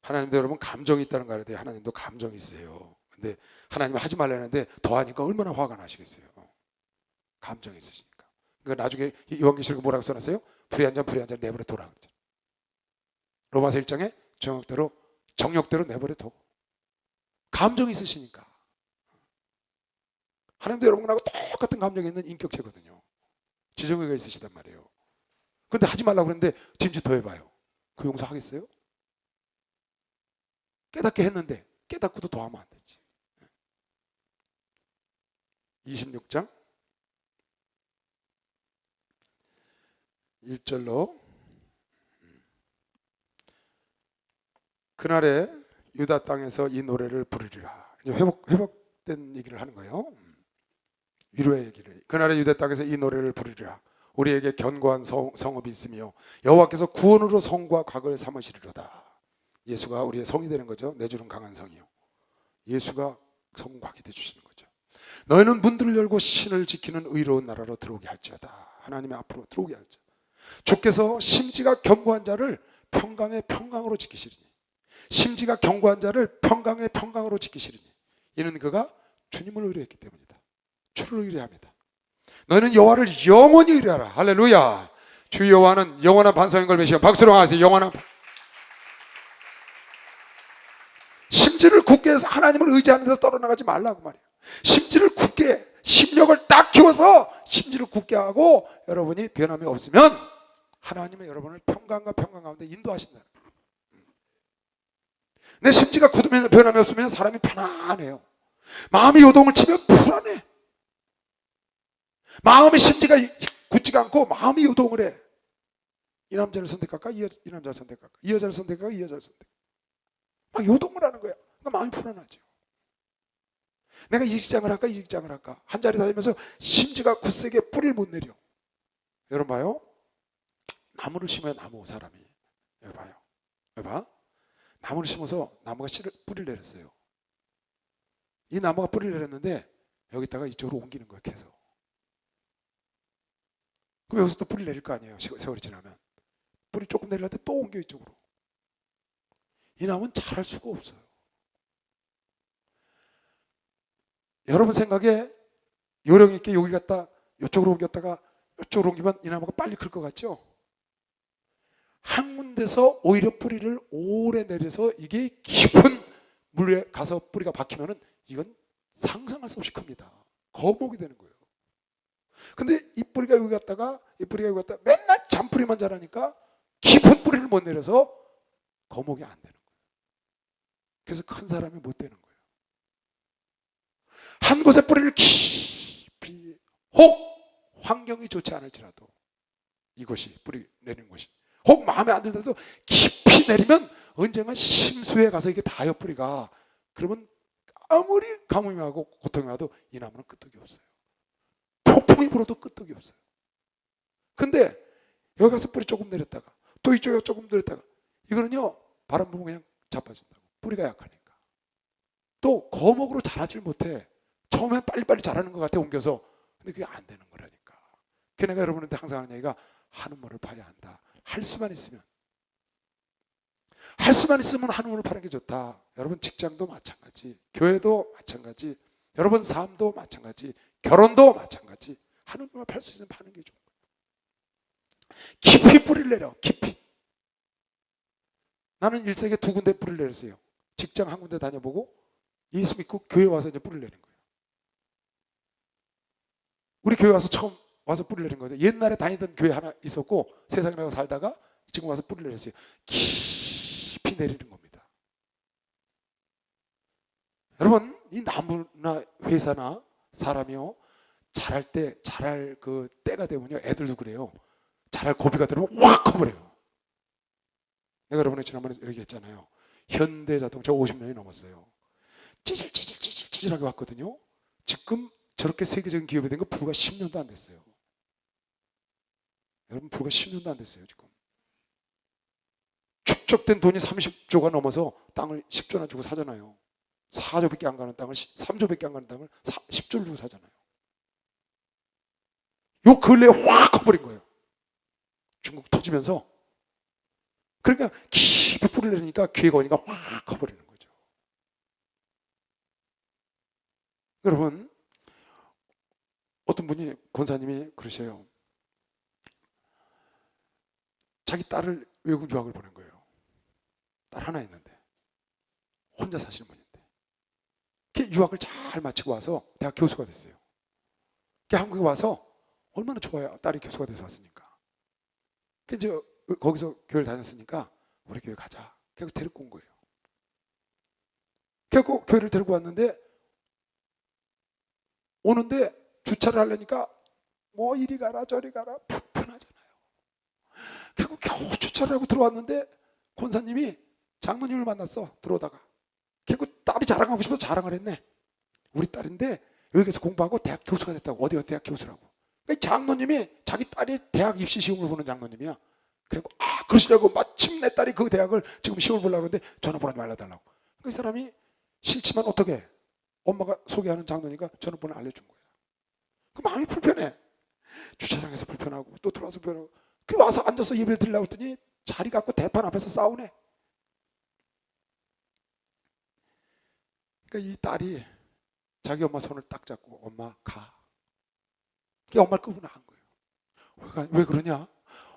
하나님도 여러분 감정이 있다는 거 알아야 돼요. 하나님도 감정이 있으세요. 근데 하나님은 하지 말라는데 더 하니까 얼마나 화가 나시겠어요. 감정이 있으시니까. 그러니까 나중에 요한계시록에 뭐라고 써놨어요? 불의 한 잔 내버려 둬라. 로마서 1장에 정욕대로 내버려 둬. 감정이 있으시니까. 하나님도 여러분하고 똑같은 감정이 있는 인격체거든요. 지정의가 있으시단 말이에요. 근데 하지 말라고 그러는데 짐짓 더 해봐요. 그 용서하겠어요? 깨닫게 했는데 깨닫고도 더 하면 안 되지. 26장 1절로 그날에 유다 땅에서 이 노래를 부르리라. 이제 회복된 얘기를 하는 거예요. 위로의 얘기를. 그날에 유다 땅에서 이 노래를 부르리라. 우리에게 견고한 성읍이 있으며 여호와께서 구원으로 성과 곽을 삼으시리로다. 예수가 우리의 성이 되는 거죠. 내주는 강한 성이요. 예수가 성곽이 되주시는 거죠. 너희는 문들을 열고 신을 지키는 의로운 나라로 들어오게 할지어다. 하나님의 앞으로 들어오게 할지어다. 주께서 심지가 견고한 자를 평강의 평강으로 지키시리니 심지가 견고한 자를 평강의 평강으로 지키시리니 이는 그가 주님을 의뢰했기 때문이다. 주를 의뢰합니다. 너희는 여호와를 영원히 의뢰하라. 할렐루야. 주 여호와는 영원한 반석인 걸 메시고 박수로 하세요. 영원한 심지를 굳게 해서 하나님을 의지하는 데서 떨어나가지 말라고 말이에요. 심지를 굳게 심력을 딱 키워서 심지를 굳게 하고 여러분이 변함이 없으면 하나님은 여러분을 평강과 평강 가운데 인도하신다. 내 심지가 굳으면 변함이 없으면 사람이 편안해요. 마음이 요동을 치면 불안해. 마음의 심지가 굳지가 않고 마음이 요동을 해. 이 남자를 선택할까? 이 남자를 선택할까? 이 여자를 선택할까? 이 여자를 선택할까? 막 요동을 하는 거야. 그러니까 마음이 불안하죠. 내가 이 직장을 할까? 이 직장을 할까? 한 자리 다니면서 심지가 굳세게 뿌리를 못 내려. 여러분 봐요. 나무를 심어야 나무 사람이. 여기 봐요. 여기 봐. 나무를 심어서 나무가 뿌리를 내렸어요. 이 나무가 뿌리를 내렸는데 여기다가 이쪽으로 옮기는 거예요. 계속. 그럼 여기서 또 뿌리를 내릴 거 아니에요. 세월이 지나면. 뿌리 조금 내릴 때 또 옮겨 이쪽으로. 이 나무는 자랄 수가 없어요. 여러분 생각에 요령 있게 여기 갔다 이쪽으로 옮겼다가 이쪽으로 옮기면 이 나무가 빨리 클 것 같죠? 한 군데서 오히려 뿌리를 오래 내려서 이게 깊은 물에 가서 뿌리가 박히면은 이건 상상할 수 없이 큽니다. 거목이 되는 거예요. 근데 이 뿌리가 여기 갔다가 이 뿌리가 여기 갔다가 맨날 잔뿌리만 자라니까 깊은 뿌리를 못 내려서 거목이 안 되는 거예요. 그래서 큰 사람이 못 되는 거예요. 한 곳에 뿌리를 깊이 혹 환경이 좋지 않을지라도 이것이 뿌리 내리는 것이 혹 마음에 안 들더라도 깊이 내리면 언젠가 심수에 가서 이게 닿아요. 뿌리가. 그러면 아무리 가뭄이 와고 고통이 와도 이 나무는 끄떡이 없어요. 폭풍이 불어도 끄떡이 없어요. 근데 여기 가서 뿌리 조금 내렸다가 또 이쪽에 조금 내렸다가 이거는요 바람 불면 그냥 자빠진다고. 뿌리가 약하니까. 또 거목으로 자라질 못해. 처음엔 빨리빨리 자라는 것 같아 옮겨서. 근데 그게 안 되는 거라니까. 그러니까 내가 여러분한테 항상 하는 얘기가 하는 물을 파야 한다. 할 수만 있으면 하는 물을 파는 게 좋다. 여러분 직장도 마찬가지, 교회도 마찬가지, 여러분 삶도 마찬가지, 결혼도 마찬가지. 하는 물을 팔 수 있으면 파는 게 좋은 거예요. 깊이 뿌리를 내려. 깊이. 나는 일생에 2군데 뿌리를 내렸어요. 직장 1군데 다녀보고 예수 믿고 교회 와서 이제 뿌리를 내린 거예요. 우리 교회 와서 처음 와서 뿌리를 내린 거죠. 옛날에 다니던 교회 하나 있었고 세상에 나가 살다가 지금 와서 뿌리를 내렸어요. 깊이 내리는 겁니다. 여러분 이 나무나 회사나 사람이요 자랄 때 자랄 그 때가 되면요 애들도 그래요. 자랄 고비가 되면 확 커버려요. 내가 여러분이 지난번에 얘기했잖아요. 현대자동차 50년이 넘었어요. 찌질하게 왔거든요. 지금 저렇게 세계적인 기업이 된 거 불과 10년도 안 됐어요. 여러분 불과 10년도 안 됐어요. 지금 축적된 돈이 30조가 넘어서 땅을 10조나 주고 사잖아요. 4조밖에 안 가는 땅을 3조밖에 안 가는 땅을 10조를 주고 사잖아요. 요 근래에 확 커버린 거예요. 중국 터지면서. 그러니까 깊이 뿌리를 내리니까 기회가 오니까 확 커버리는 거죠. 여러분 어떤 분이 권사님이 그러셔요. 자기 딸을 외국 유학을 보낸 거예요. 딸 하나 있는데 혼자 사시는 분인데 유학을 잘 마치고 와서 대학 교수가 됐어요. 한국에 와서 얼마나 좋아요. 딸이 교수가 돼서 왔으니까. 이제 거기서 교회를 다녔으니까 우리 교회 가자. 그래서 데리고 온 거예요. 그래서 교회를 데리고 왔는데 오는데 주차를 하려니까 뭐 이리 가라 저리 가라 불편하잖아요. 결국 겨우 주차를 하고 들어왔는데 권사님이 장로님을 만났어. 들어오다가 결국 딸이 자랑하고 싶어서 자랑을 했네. 우리 딸인데 여기서 공부하고 대학 교수가 됐다고. 어디 대학 교수라고. 그러니까 장로님이 자기 딸이 대학 입시 시험을 보는 장로님이야. 그리고 그러시려고 마침 내 딸이 그 대학을 지금 시험을 보려고 하는데 전화번호 말라달라고. 그 사람이 싫지만 어떻게 해? 엄마가 소개하는 장로니까 전화번호 알려준 거야. 그 마음이 불편해. 주차장에서 불편하고 또 들어와서 불편하고. 그 와서 앉아서 예배를 드리려고 했더니 자리 갖고 대판 앞에서 싸우네. 그러니까 이 딸이 자기 엄마 손을 딱 잡고 엄마 가. 그게 엄마를 끄고 나간 거예요. 왜 그러냐?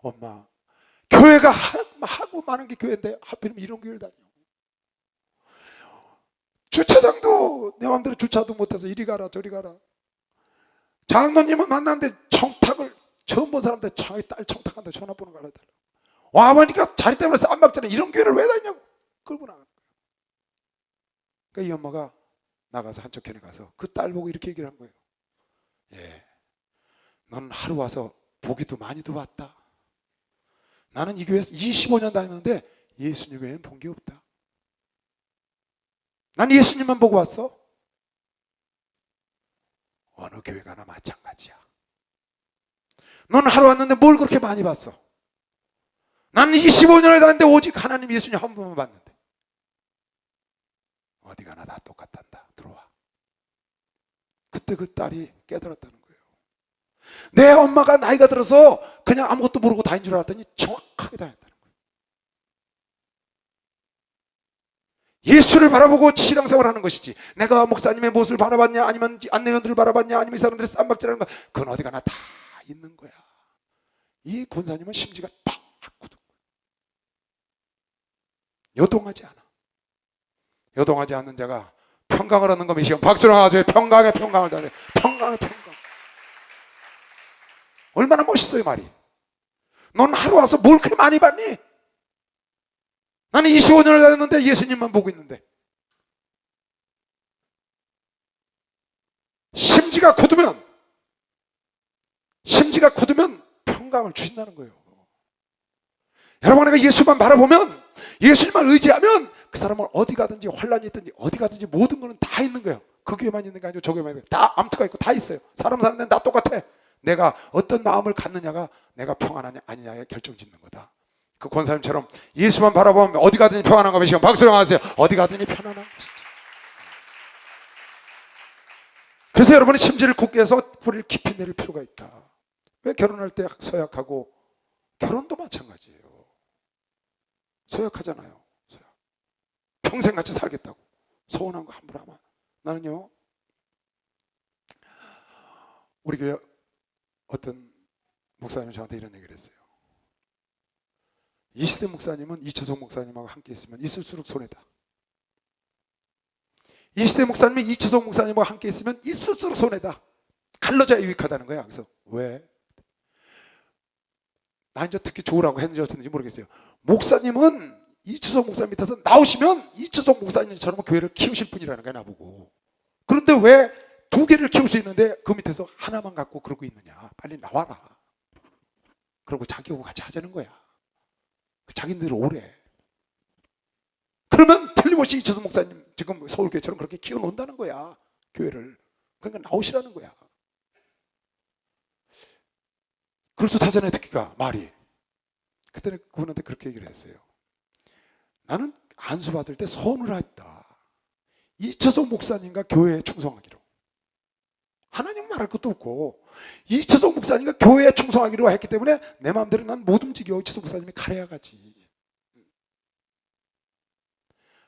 엄마 교회가 하고 많은 게 교회인데 하필이면 이런 교회를 다녀. 주차장도 내 마음대로 주차도 못해서 이리 가라 저리 가라. 장로님은 만났는데 청탁을 처음 본 사람한테 자기 딸 청탁한테 전화번호 갈라달라고. 와보니까 자리 때문에 싸움 막잖아. 이런 교회를 왜 다니냐고 끌고 나간 거예요. 그러니까 이 엄마가 나가서 한쪽편에 가서 그 딸 보고 이렇게 얘기를 한 거예요. 예, 넌 하루 와서 보기도 많이도 봤다. 나는 이 교회에서 25년 다녔는데 예수님 외에는 본 게 없다. 난 예수님만 보고 왔어. 어느 교회 가나 마찬가지야. 넌 하루 왔는데 뭘 그렇게 많이 봤어? 나는 25년을 다녔는데 오직 하나님 예수님 한 번만 봤는데. 어디 가나 다 똑같단다. 들어와. 그때 그 딸이 깨달았다는 거예요. 내 엄마가 나이가 들어서 그냥 아무것도 모르고 다닌 줄 알았더니 정확하게 다녔다는 거예요. 예수를 바라보고 신앙생활을 하는 것이지, 내가 목사님의 모습을 바라봤냐, 아니면 안내원들을 바라봤냐, 아니면 이 사람들이 쌈박질하는 거, 그건 어디 가나 다 있는 거야. 이 권사님은 심지가 딱 굳은 거야. 요동하지 않아. 요동하지 않는 자가 평강을 얻는 거 미시오. 박수로 하세요. 평강에 평강을 다해. 평강에 평강. 얼마나 멋있어요 말이. 넌 하루 와서 뭘 그렇게 많이 봤니? 나는 25년을 다녔는데 예수님만 보고 있는데. 심지가 굳으면 평강을 주신다는 거예요. 여러분, 내가 예수만 바라보면, 예수님만 의지하면 그 사람은 어디 가든지, 환란이 있든지 어디 가든지 모든 거는 다 있는 거예요. 그 교회만 있는 게 아니고 저 교회만 있는 거예요. 다 암투가 있고 다 있어요. 사람 사는 데는 다 똑같아. 내가 어떤 마음을 갖느냐가 내가 평안하냐 아니냐에 결정짓는 거다. 그 권사님처럼 예수만 바라보면 어디 가든지 평안한 것이시고, 박수를 하세요. 어디 가든지 편안한 것이지. 그래서 여러분의 심지를 굳게 해서 뿌리를 깊이 내릴 필요가 있다. 왜 결혼할 때 서약하고, 결혼도 마찬가지예요. 서약하잖아요. 서약. 평생 같이 살겠다고 서운한 거 함부로 하면. 나는요, 우리 교회 어떤 목사님이 저한테 이런 얘기를 했어요. 이시대 목사님은 이철성 목사님하고 함께 있으면 있을수록 손해다. 이시대 목사님이 이철성 목사님하고 함께 있으면 있을수록 손해다. 갈라져야 유익하다는 거야. 그래서 왜? 나 이제 듣기 좋으라고 했는지 어땠는지 모르겠어요. 목사님은 이철성 목사님 밑에서 나오시면 이철성 목사님처럼 교회를 키우실 분이라는 거야, 나보고. 그런데 왜 두 개를 키울 수 있는데 그 밑에서 하나만 갖고 그러고 있느냐. 빨리 나와라. 그러고 자기하고 같이 하자는 거야. 자기들 오래. 그러면 틀림없이 이철성 목사님 지금 서울교회처럼 그렇게 키워놓는다는 거야, 교회를. 그러니까 나오시라는 거야. 그렇다잖아요, 듣기가 말이. 그때는 그분한테 그렇게 얘기를 했어요. 나는 안수 받을 때 선을 했다. 이철성 목사님과 교회에 충성하기로. 하나님 말할 것도 없고 이철성 목사님과 교회에 충성하기로 했기 때문에 내 마음대로 난 못 움직여. 이철성 목사님이 가래야 가지.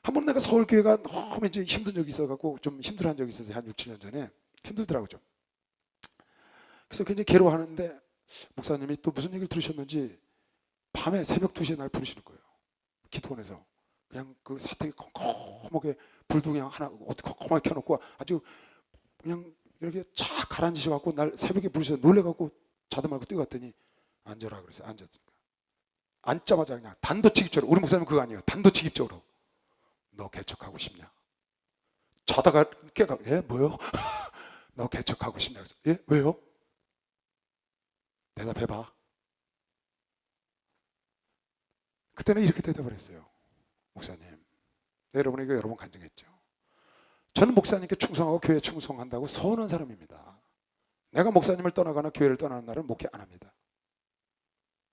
한번 내가 서울교회가 너무 이제 힘든 적이 있어갖고 좀 힘들어한 적이 있었어요. 한 6, 7년 전에. 힘들더라고 좀. 그래서 굉장히 괴로워하는데 목사님이 또 무슨 얘기를 들으셨는지 밤에 새벽 2시에 날 부르시는 거예요. 기도원에서. 그냥 그 사택에 컴컴하게 불도 그냥 하나 어떻게 컴컴하게 켜놓고 아주 그냥 이렇게 쫙 가라앉으셔갖고 날 새벽에 부르셔서 놀래갖고 자도 말고 뛰어갔더니 앉아라 그랬어요. 앉았으니까. 앉자마자 그냥 단도직입적으로, 우리 목사님은 그거 아니에요. 단도직입적으로 너 개척하고 싶냐? 자다가 깨가, 예? 뭐요? 너 개척하고 싶냐? 예? 왜요? 대답해봐. 그때는 이렇게 대답을 했어요. 목사님, 여러분에게 여러 번 간증했죠. 저는 목사님께 충성하고 교회에 충성한다고 서운한 사람입니다. 내가 목사님을 떠나거나 교회를 떠나는 날은 목회 안 합니다.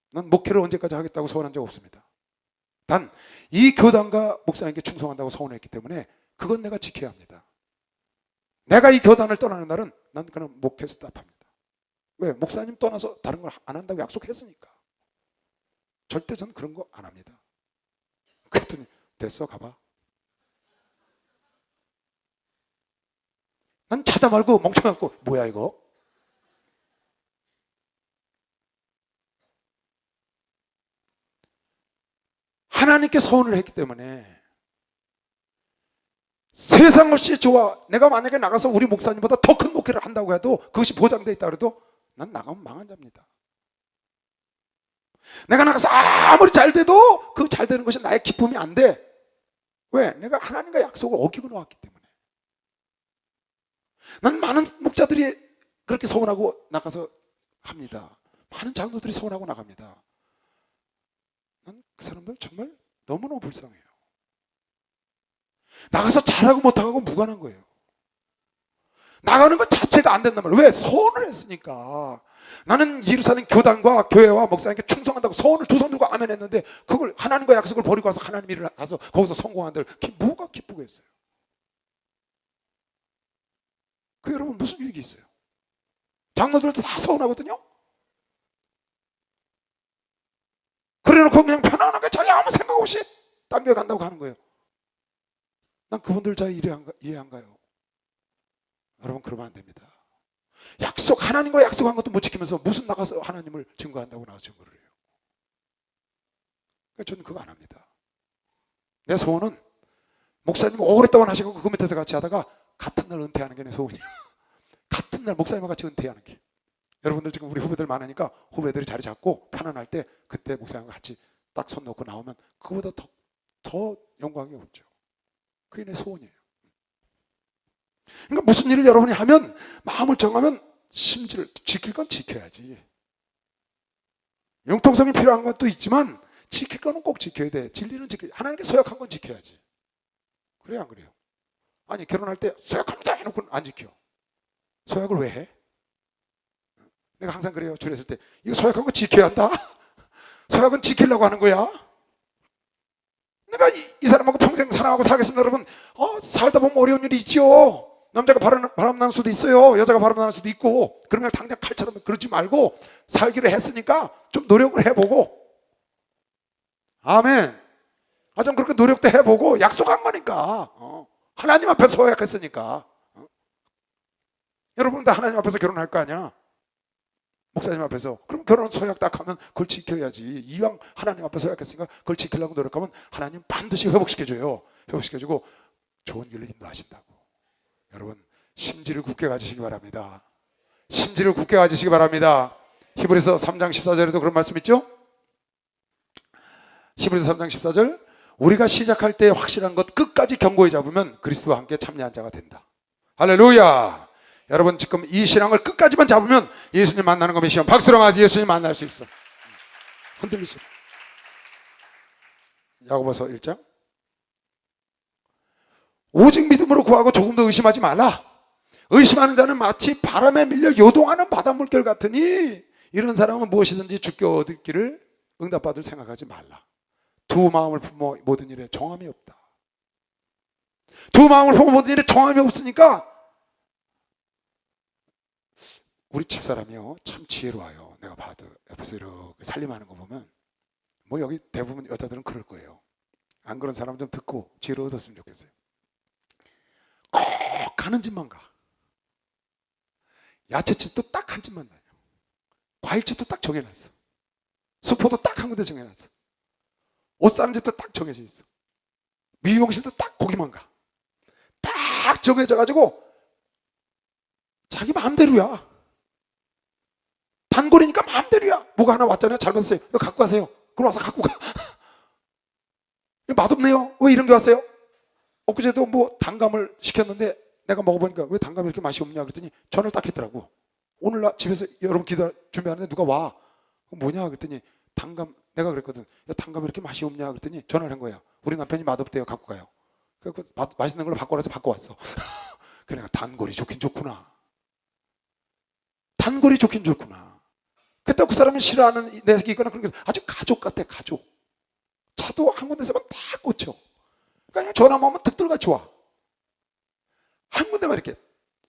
난 목회를 언제까지 하겠다고 서운한 적 없습니다. 단 이 교단과 목사님께 충성한다고 서운했기 때문에 그건 내가 지켜야 합니다. 내가 이 교단을 떠나는 날은 난 그냥 목회 스탑합니다. 왜? 목사님 떠나서 다른 걸 안 한다고 약속했으니까. 절대 저는 그런 거 안 합니다. 그랬더니 됐어, 가봐. 난 자다 말고 멍청하고 뭐야 이거? 하나님께 서운을 했기 때문에 세상 없이 좋아. 내가 만약에 나가서 우리 목사님보다 더 큰 목회를 한다고 해도 그것이 보장되어 있다 그래도 난 나가면 망한 자입니다. 내가 나가서 아무리 잘 돼도 그 잘 되는 것이 나의 기쁨이 안 돼. 왜? 내가 하나님과 약속을 어기고 나왔기 때문에. 난 많은 목자들이 그렇게 서운하고 나가서 합니다. 많은 장로들이 서운하고 나갑니다. 난 그 사람들 정말 너무너무 불쌍해요. 나가서 잘하고 못하고 무관한 거예요. 나가는 것 자체가 안 된단 말이에요. 왜? 서운을 했으니까. 나는 예루살렘 교단과 교회와 목사님께 충성한다고 서운을 두 손 들고 아멘했는데 그걸 하나님과 약속을 버리고 와서 하나님 일을 가서 거기서 성공한들 뭐가 기쁘겠어요? 그 여러분 무슨 유익이 있어요? 장로들도 다 서운하거든요. 그래놓고 그냥 편안하게 자기 아무 생각 없이 딴 교회 간다고 하는 거예요. 난 그분들 잘 이해 안 가요. 여러분 그러면 안 됩니다. 약속, 하나님과 약속한 것도 못 지키면서 무슨 나가서 하나님을 증거한다고 나가서 증거를 해요. 그러니까 저는 그거 안 합니다. 내 소원은 목사님 오랫동안 하시고 그 밑에서 같이 하다가 같은 날 은퇴하는 게 내 소원이야. 같은 날 목사님과 같이 은퇴하는 게. 여러분들 지금 우리 후배들 많으니까 후배들이 자리 잡고 편안할 때 그때 목사님과 같이 딱 손 놓고 나오면 그거보다 더 영광이 없죠. 그게 내 소원이에요. 그러니까 무슨 일을 여러분이 하면 마음을 정하면 심지를 지킬 건 지켜야지. 융통성이 필요한 것도 있지만 지킬 거는 꼭 지켜야 돼. 진리는 하나님께 서약한 건 지켜야지. 그래요, 안 그래요? 아니, 결혼할 때 서약합니다 해놓고는 안 지켜. 서약을 왜 해? 내가 항상 그래요. 주례 쓸 때 이거 서약한 거 지켜야 한다. 서약은 지키려고 하는 거야. 내가 이 사람하고 평생 사랑하고 살겠습니다. 여러분, 살다 보면 어려운 일이 있죠. 남자가 바람 나는 수도 있어요. 여자가 바람 나는 수도 있고. 그러면 당장 칼처럼 그러지 말고 살기로 했으니까 좀 노력을 해보고. 아멘. 좀 그렇게 노력도 해보고 약속한 거니까. 하나님 앞에서 서약했으니까. 여러분 다 하나님 앞에서 결혼할 거 아니야. 목사님 앞에서. 그럼 결혼 서약 딱 하면 그걸 지켜야지. 이왕 하나님 앞에 서약했으니까 그걸 지키려고 노력하면 하나님 반드시 회복시켜줘요. 회복시켜주고 좋은 길로 인도하신다고. 여러분, 심지를 굳게 가지시기 바랍니다. 심지를 굳게 가지시기 바랍니다. 히브리서 3장 14절에도 그런 말씀 있죠? 히브리서 3장 14절, 우리가 시작할 때 확실한 것 끝까지 견고히 잡으면 그리스도와 함께 참여한 자가 된다. 할렐루야. 여러분, 지금 이 신앙을 끝까지만 잡으면 예수님 만나는 거 미시험 박수로 맞이 예수님 만날 수 있어. 흔들리지. 야고보서 1장, 오직 믿음으로 구하고 조금도 의심하지 말라. 의심하는 자는 마치 바람에 밀려 요동하는 바닷물결 같으니 이런 사람은 무엇이든지 주께 얻기를 응답받을 생각하지 말라. 두 마음을 품어 모든 일에 정함이 없다. 두 마음을 품어 모든 일에 정함이 없으니까 우리 집사람이요 참 지혜로워요. 내가 봐도 옆에서 이렇게 살림하는 거 보면 뭐 여기 대부분 여자들은 그럴 거예요. 안 그런 사람 좀 듣고 지혜로 얻었으면 좋겠어요. 꼭 가는 집만 가. 야채집도 딱 한 집만 다녀. 과일집도 딱 정해놨어. 수포도 딱 한 군데 정해놨어. 옷 사는 집도 딱 정해져 있어. 미용실도 딱 거기만 가. 딱 정해져가지고 자기 마음대로야. 단골이니까 마음대로야. 뭐가 하나 왔잖아요. 잘 받았어요. 이거 갖고 가세요. 그럼 와서 갖고 가. 이거 맛없네요. 왜 이런 게 왔어요? 엊그제도 뭐 단감을 시켰는데 내가 먹어보니까 왜 단감이 이렇게 맛이 없냐 그랬더니 전화를 딱 했더라고. 오늘 나 집에서 여러분 기도 준비하는데 누가 와. 뭐냐 그랬더니 단감, 내가 그랬거든. 야, 단감이 이렇게 맛이 없냐 그랬더니 전화를 한 거야. 우리 남편이 맛없대요. 갖고 가요. 그래서 맛있는 걸로 바꿔라서 바꿔왔어. 그러니까 단골이 좋긴 좋구나. 단골이 좋긴 좋구나. 그때 그 사람이 싫어하는 내 있거나 그런 게 아주 가족 같아. 가족. 차도 한 군데서만 다 꽂혀. 그러니까 전화만 오면 득들같이 와. 한 군데만 이렇게.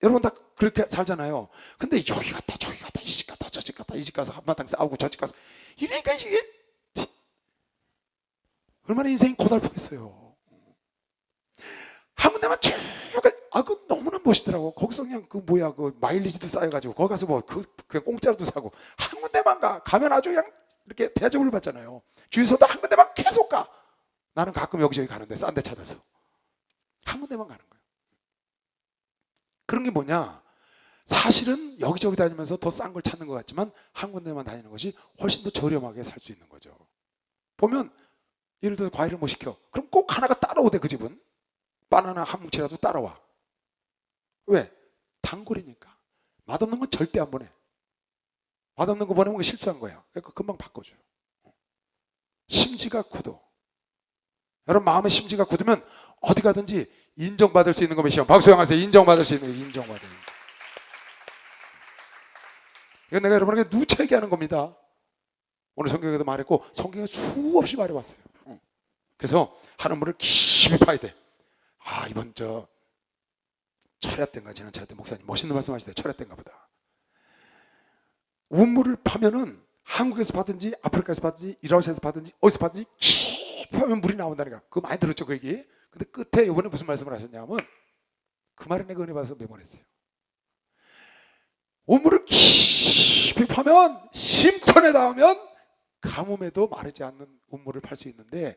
여러분 다 그렇게 살잖아요. 근데 여기 갔다 저기 갔다 이 집 갔다 저 집 갔다 이 집 가서 한바탕 싸우고 저 집 가서 이러니까 이게 얼마나 인생이 고달프겠어요. 한 군데만 쭉 그 너무나 멋있더라고. 거기서 그냥 그 뭐야 그 마일리지도 쌓여가지고 거기 가서 뭐 그냥 공짜로도 사고 한 군데만 가면 아주 그냥 이렇게 대접을 받잖아요. 주유소도 한 군데만 계속 가. 나는 가끔 여기저기 가는데 싼 데 찾아서 한 군데만 가는 거예요. 그런 게 뭐냐? 사실은 여기저기 다니면서 더 싼 걸 찾는 것 같지만 한 군데만 다니는 것이 훨씬 더 저렴하게 살 수 있는 거죠. 보면 예를 들어서 과일을 못 시켜. 그럼 꼭 하나가 따라오대. 그 집은 바나나 한 뭉치라도 따라와. 왜? 단골이니까. 맛없는 건 절대 안 보내. 맛없는 거 보내면 실수한 거야. 그러니까 금방 바꿔줘요. 심지가 굳어. 여러분 마음의 심지가 굳으면 어디 가든지 인정받을 수 있는 것이요. 박수영하세요. 인정받을 수 있는 거. 인정받을. 이건 내가 여러분에게 누차 얘기하는 겁니다. 오늘 성경에도 말했고 성경에 수없이 말해왔어요. 그래서 하는 물을 깊이 파야 돼. 이번 철야 때인가 지난 철야 때 목사님 멋있는 말씀하시대. 철야 때인가 보다. 우물을 파면은 한국에서 받든지 아프리카에서 받든지 이라시아에서 받든지 어디서 받든지 깊이 파면 물이 나온다니까. 그거 많이 들었죠 그 얘기. 근데 끝에 이번에 무슨 말씀을 하셨냐면 그 말에 내가 은혜 받아서 메모했어요. 우물을 깊이 파면 힘천에 닿으면 가뭄에도 마르지 않는 우물을 팔 수 있는데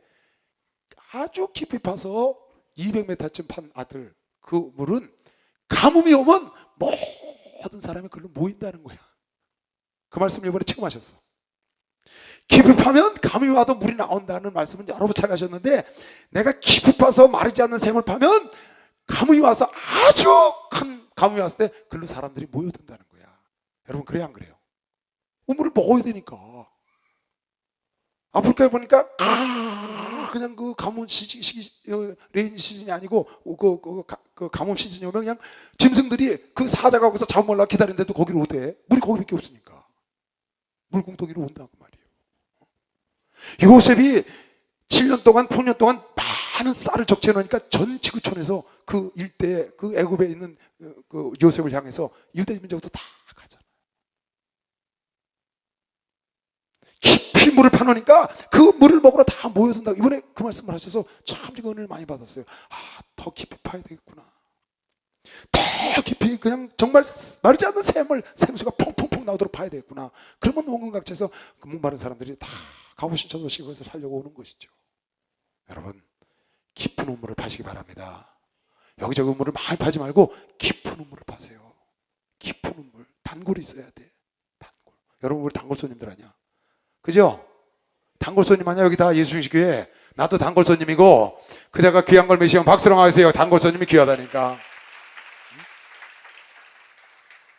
아주 깊이 파서 200m쯤 판 아들 그 물은 가뭄이 오면 모든 사람이 그걸로 모인다는 거야. 그 말씀을 이번에 처음 하셨어. 깊이 파면 가뭄이 와도 물이 나온다는 말씀은 여러 번 하셨는데 내가 깊이 파서 마르지 않는 샘을 파면 가뭄이 와서 아주 큰 가뭄이 왔을 때 그걸로 사람들이 모여든다는 거야. 여러분 그래야 안 그래요? 우물을 먹어야 되니까. 아프리카에 보니까 그냥 그 가뭄 레인 시즌이 아니고 그 가뭄 시즌이 오면 그냥 짐승들이 그 사자가 거기서 잡으려고 기다리는데도 거기로 오대. 물이 거기밖에 없으니까 물궁덩이로 온다고 말이에요. 요셉이 7년 동안 8년 동안 많은 쌀을 적재 놓으니까 전 지구촌에서 그 일대에 그 애굽에 있는 그 요셉을 향해서 유대 민족도 다 가잖아요. 깊이 물을 파놓으니까 그 물을 먹으러 다 모여든다. 이번에 그 말씀을 하셔서 참 제가 은혜를 많이 받았어요. 더 깊이 파야 되겠구나. 더 깊이 그냥 정말 마르지 않는 샘을 생수가 펑펑펑 나오도록 파야 되겠구나. 그러면 원근각지에서 그 목마른 사람들이 다 가보신 저도시 거기서 살려고 오는 것이죠. 여러분, 깊은 우물을 파시기 바랍니다. 여기저기 우물을 많이 파지 말고 깊은 우물을 파세요. 깊은 우물, 단골이 있어야 돼. 단골. 여러분, 우리 단골 손님들 아니야? 그죠? 단골 손님 아니야? 여기 다 예수님식 교회. 나도 단골 손님이고 그자가 귀한 걸 메시면 박수랑 하세요. 단골 손님이 귀하다니까. 응?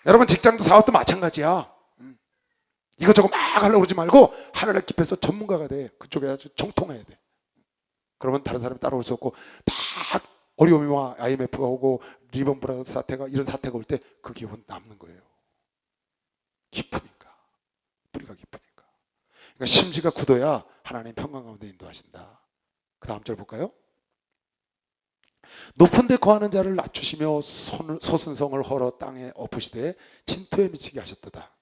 여러분, 직장도 사업도 마찬가지야. 이것저것 막 하려고 그러지 말고 하나를 깊여서 전문가가 돼. 그쪽에 아주 정통해야 돼. 그러면 다른 사람이 따라올 수 없고, 다 어려움이와 IMF가 오고 리먼 브라더스 사태가 이런 사태가 올 때 그 기업은 남는 거예요. 깊으니까, 뿌리가 깊으니까. 그러니까 심지가 굳어야 하나님 평강 가운데 인도하신다. 그 다음 절 볼까요? 높은 데 거하는 자를 낮추시며 소순성을 헐어 땅에 엎으시되 진토에 미치게 하셨도다.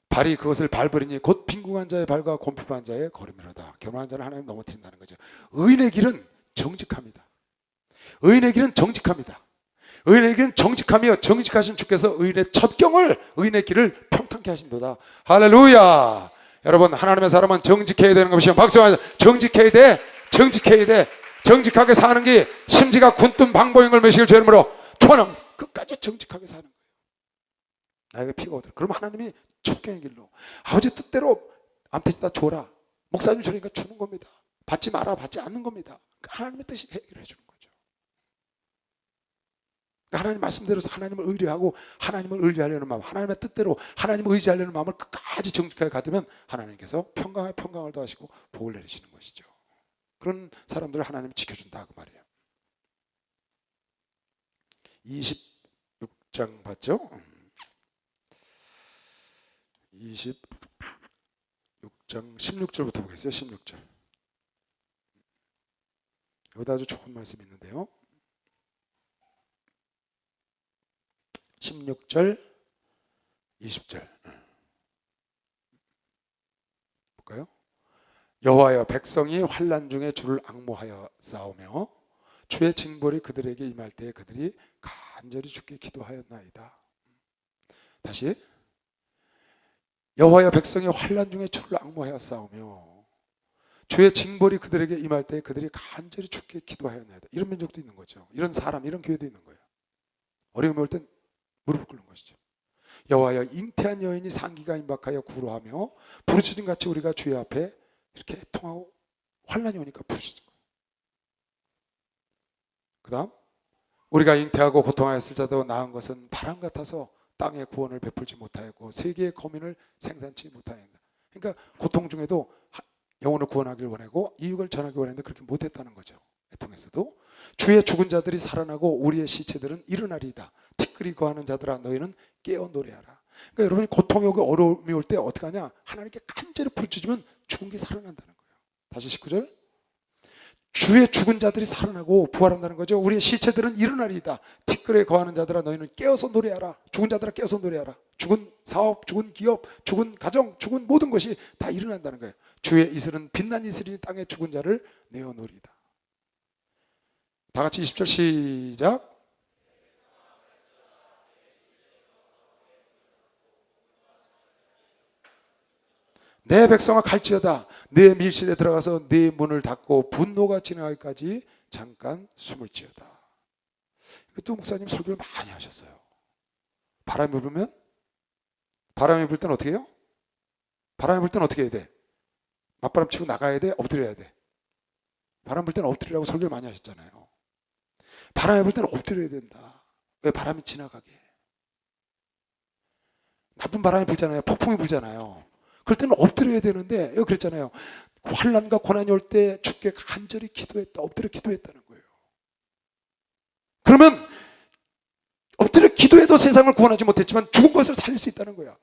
발이 그것을 밟으리니 곧 빈궁한 자의 발과 곰핍한 자의 걸음이로다. 교만한 자는 하나님 넘어뜨린다는 거죠. 의인의 길은 정직합니다. 의인의 길은 정직합니다. 의인의 길은 정직하며 정직하신 주께서 의인의 첩경을, 의인의 길을 평탄케 하신도다. 할렐루야. 여러분, 하나님의 사람은 정직해야 되는 것이요. 박수하면서 정직해야 돼. 정직해야 돼. 정직하게 사는 게 심지가 군뜸 방보인 걸 메시길 주 이름으로 초하는 끝까지 정직하게 사는 거예요. 나에게 피가 오더라. 그럼 하나님이 첩경의 길로 아버지 뜻대로 암태지다 줘라. 목사님 주니까 주는 겁니다. 받지 마라, 받지 않는 겁니다. 하나님의 뜻이 해결해 주는 거죠. 하나님 말씀대로 하나님을 의뢰하고 하나님을 의뢰하려는 마음, 하나님의 뜻대로 하나님을 의지하려는 마음을 끝까지 정직하게 가두면 하나님께서 평강에 평강을 더하시고 복을 내리시는 것이죠. 그런 사람들을 하나님이 지켜준다 그 말이에요. 26장 봤죠? 26장 16절부터 보겠어요. 16절. 여기다 아주 좋은 말씀이 있는데요. 16절 20절 볼까요? 여호와여, 백성이 환난 중에 주를 앙모하여 싸우며 주의 징벌이 그들에게 임할 때에 그들이 간절히 주께 기도하였나이다. 다시, 여호와여, 백성이 환난 중에 주를 앙모하여 싸우며 주의 징벌이 그들에게 임할 때에 그들이 간절히 주께 기도하였나이다. 이런 민족도 있는 거죠. 이런 사람, 이런 교회도 있는 거예요. 어려움이 올 땐 무릎을 꿇는 것이죠. 여호와여, 잉태한 여인이 상기가 임박하여 구로하며 부르짖음 같이 우리가 주의 앞에 이렇게 통하고 환난이 오니까 부르짖는 거예요. 그 다음, 우리가 잉태하고 고통하였을 자도 나은 것은 바람 같아서 땅에 구원을 베풀지 못하였고 세계의 거민을 생산치 못하였다. 그러니까 고통 중에도 영혼을 구원하기를 원하고 이익을 전하기 원했는데 그렇게 못했다는 거죠. 애통에서도 주의 죽은 자들이 살아나고 우리의 시체들은 일어나리이다. 티끌이 거하는 자들아, 너희는 깨어 노래하라. 그러니까 여러분이 고통이 오고 어려움이 올 때 어떻게 하냐? 하나님께 간절히 부르짖으면 죽은 게 살아난다는 거예요. 다시 19절. 주의 죽은 자들이 살아나고 부활한다는 거죠. 우리의 시체들은 일어나리이다. 티끌에 거하는 자들아, 너희는 깨어서 노래하라. 죽은 자들아, 깨어서 노래하라. 죽은 사업, 죽은 기업, 죽은 가정, 죽은 모든 것이 다 일어난다는 거예요. 주의 이슬은 빛난 이슬이 땅에 죽은 자를 내어놓으리이다. 다 같이 20절 시작. 내 백성아 갈지어다. 내 밀실에 들어가서 내 문을 닫고 분노가 지나가기까지 잠깐 숨을 지어다. 이것도 목사님 설교를 많이 하셨어요. 바람이 불면, 바람이 불 때는 어떻게 해요? 바람이 불 때는 어떻게 해야 돼? 맞바람 치고 나가야 돼? 엎드려야 돼? 바람 불 때는 엎드리라고 설교를 많이 하셨잖아요. 바람이 불 때는 엎드려야 된다. 왜? 바람이 지나가게. 나쁜 바람이 불잖아요. 폭풍이 불잖아요. 그럴 때는 엎드려야 되는데, 여기 그랬잖아요. 환난과 고난이 올 때 주께 간절히 기도했다, 엎드려 기도했다는 거예요. 그러면 엎드려 기도해도 세상을 구원하지 못했지만 죽은 것을 살릴 수 있다는 거야.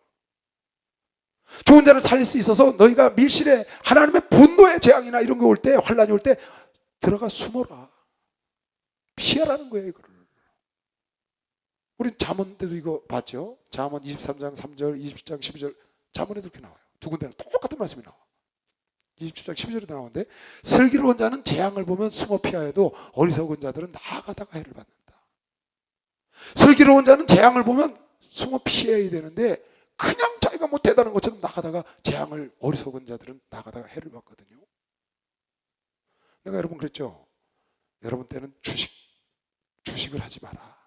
죽은 자를 살릴 수 있어서 너희가 밀실에 하나님의 분노의 재앙이나 이런 거 올 때, 환난이 올 때 들어가 숨어라, 피하라는 거예요. 이거를 우리 잠언 때도 이거 봤죠. 잠언 23장 3절, 20장 12절 잠언에도 이렇게 나와요. 두 군데는 똑같은 말씀이 나와. 27장 12절에도 나오는데, 슬기로운 자는 재앙을 보면 숨어 피하여도 어리석은 자들은 나아가다가 해를 받는다. 슬기로운 자는 재앙을 보면 숨어 피해야 되는데 그냥 자기가 뭐 대단한 것처럼 나가다가 재앙을, 어리석은 자들은 나가다가 해를 받거든요. 내가 여러분 그랬죠. 여러분 때는 주식을 하지 마라.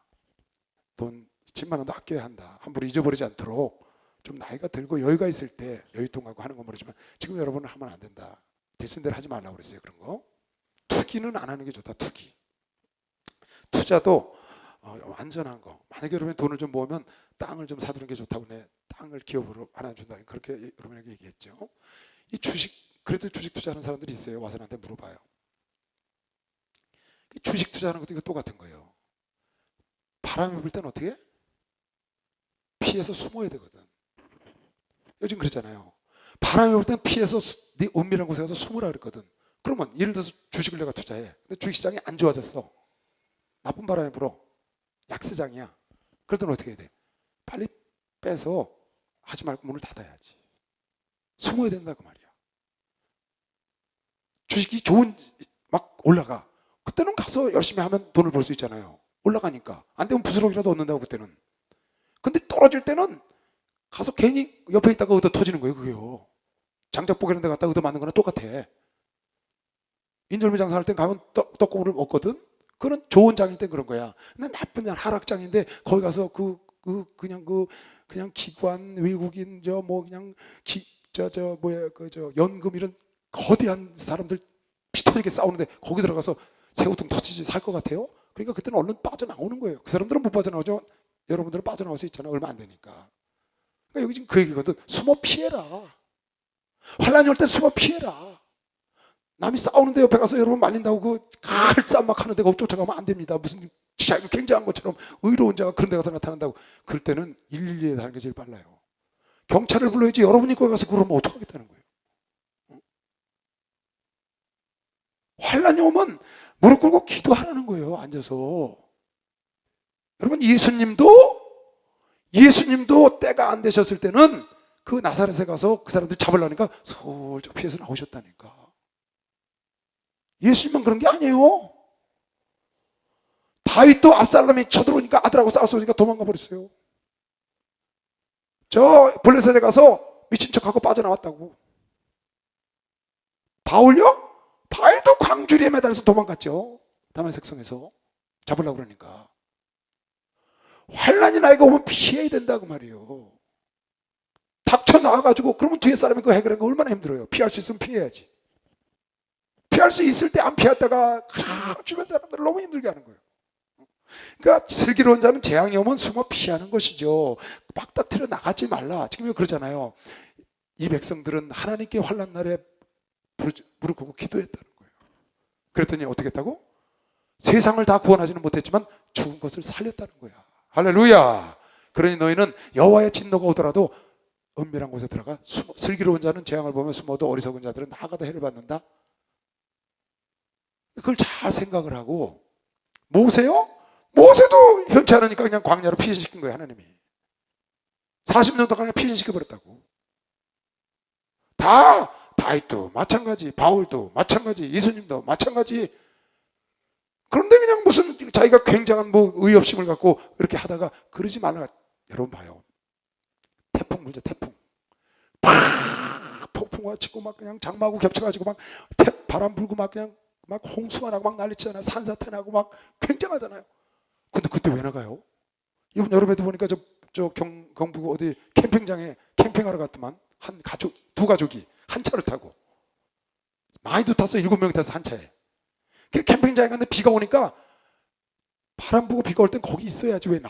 돈 10만 원도 아껴야 한다. 함부로 잊어버리지 않도록 좀 나이가 들고 여유가 있을 때 여유통하고 하는 건 모르지만 지금 여러분은 하면 안 된다. 대순대로 하지 말라고 그랬어요. 그런 거. 투기는 안 하는 게 좋다. 투자도 안전한 거. 만약에 여러분이 돈을 좀 모으면 땅을 좀 사두는 게 좋다고, 내 땅을 기업으로 하나 준다니 그렇게 여러분에게 얘기했죠. 이 그래도 주식 투자하는 사람들이 있어요. 와서 나한테 물어봐요. 주식 투자하는 것도 이거 똑같은 거예요. 바람이 불 때는 어떻게? 피해서 숨어야 되거든. 요즘 그랬잖아요. 바람이 불 때는 피해서 네 은밀한 곳에 가서 숨으라 그랬거든. 그러면 예를 들어서 주식을 내가 투자해. 근데 주식시장이 안 좋아졌어. 나쁜 바람이 불어. 약세장이야. 그럴 때는 어떻게 해야 돼? 빨리 빼서 하지 말고 문을 닫아야지. 숨어야 된다 그 말이야. 주식이 막 올라가. 그때는 가서 열심히 하면 돈을 벌 수 있잖아요. 올라가니까. 안 되면 부스러기라도 얻는다고 그때는. 근데 떨어질 때는 가서 괜히 옆에 있다가 얻어 터지는 거예요. 그게요. 장작보기 이런 데 갔다 얻어 맞는 거랑 똑같아. 인절미 장사할 땐 가면 떡국을 먹거든. 그건 좋은 장일 땐 그런 거야. 근데 나쁜 장, 하락장인데 거기 가서 그냥 기관, 외국인, 연금 이런 거대한 사람들 피 터지게 싸우는데 거기 들어가서 새우등 터지지 살 것 같아요? 그러니까 그때는 얼른 빠져나오는 거예요. 그 사람들은 못 빠져나오죠. 여러분들은 빠져나올 수 있잖아요. 얼마 안 되니까. 그러니까 여기 지금 그 얘기거든. 숨어 피해라. 환란이 올 때 숨어 피해라. 남이 싸우는데 옆에 가서 여러분 말린다고 그 칼싸움 막 하는데 거기 쫓아가면 안 됩니다. 무슨 자기가 굉장한 것처럼 의로운 자가 그런 데 가서 나타난다고. 그럴 때는 112에 다는 게 제일 빨라요. 경찰을 불러야지. 여러분이 거기 가서 그러면 어떡하겠다는 거예요. 환란이 오면 무릎 꿇고 기도하라는 거예요. 앉아서. 여러분 예수님도 때가 안 되셨을 때는 그 나사렛에 가서 그 사람들 잡으려니까 슬쩍 피해서 나오셨다니까. 예수님만 그런 게 아니에요. 다윗도 압살롬이 쳐들어오니까 아들하고 싸우니까 도망가 버렸어요. 저 블레셋에 가서 미친 척하고 빠져나왔다고. 바울도 광주리에 매달려서 도망갔죠. 다메섹 성에서 잡으려고 그러니까. 환란이 나에게 오면 피해야 된다 그 말이에요. 닥쳐 나와가지고 그러면 뒤에 사람이 그거 해결하는 거 얼마나 힘들어요. 피할 수 있으면 피해야지. 피할 수 있을 때 안 피했다가 주변 사람들을 너무 힘들게 하는 거예요. 그러니까 슬기로운 자는 재앙이 오면 숨어 피하는 것이죠. 빡닥트려 나가지 말라. 지금 그러잖아요. 이 백성들은 하나님께 환난 날에 무릎 꿇고 기도했다는 거예요. 그랬더니 어떻게 했다고? 세상을 다 구원하지는 못했지만 죽은 것을 살렸다는 거야. 할렐루야. 그러니 너희는 여호와의 진노가 오더라도 은밀한 곳에 들어가 숨어. 슬기로운 자는 재앙을 보면 숨어도 어리석은 자들은 나가다 해를 받는다. 그걸 잘 생각을 하고. 모세도 현치 않으니까 그냥 광야로 피신시킨 거예요. 하나님이 40년 동안 그냥 피신시켜버렸다고. 다윗도 마찬가지, 바울도 마찬가지, 예수님도 마찬가지. 그런데 그냥 무슨 자기가 굉장한 의협심을 갖고 그렇게 하다가 그러지 말라. 여러분 봐요. 태풍 불죠. 태풍 폭풍과 치고 막 그냥 장마하고 겹쳐가지고 막 바람 불고 막 그냥 막 홍수가 나고 막 난리치잖아요. 산사태 나고 막 굉장하잖아요. 근데 그때 왜 나가요? 이번 여름에도 보니까 저 경북 어디 캠핑장에 캠핑하러 갔더만 두 가족이 한 차를 타고 많이도 탔어요. 7명이 타서 한 차에. 그 캠핑장에 갔는데 비가 오니까 바람 부고 비가 올 땐 거기 있어야지 왜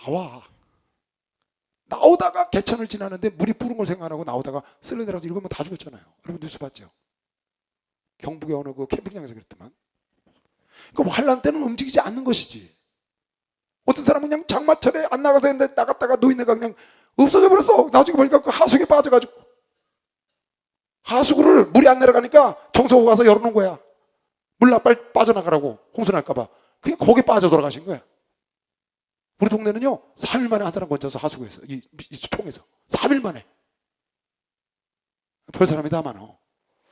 나오다가 개천을 지나는데 물이 뿌른 걸 생각하고 나오다가 쓸려 내려가서 7명 다 죽었잖아요. 여러분 뉴스 봤죠? 경북의 어느 그 캠핑장에서 그랬더만. 그 환란 때는 움직이지 않는 것이지. 어떤 사람은 그냥 장마철에 안 나가도 되는데 나갔다가 노인네가 그냥 없어져 버렸어. 나중에 보니까 그 하수구에 빠져가지고, 하수구를 물이 안 내려가니까 청소하고 가서 열어놓은 거야. 물 빨리 빠져나가라고, 홍수 날까봐. 그냥 거기 빠져 돌아가신 거야. 우리 동네는요 3일 만에 한 사람 건져서 하수구에서, 이 통에서 3일 만에. 별 사람이 다 많아.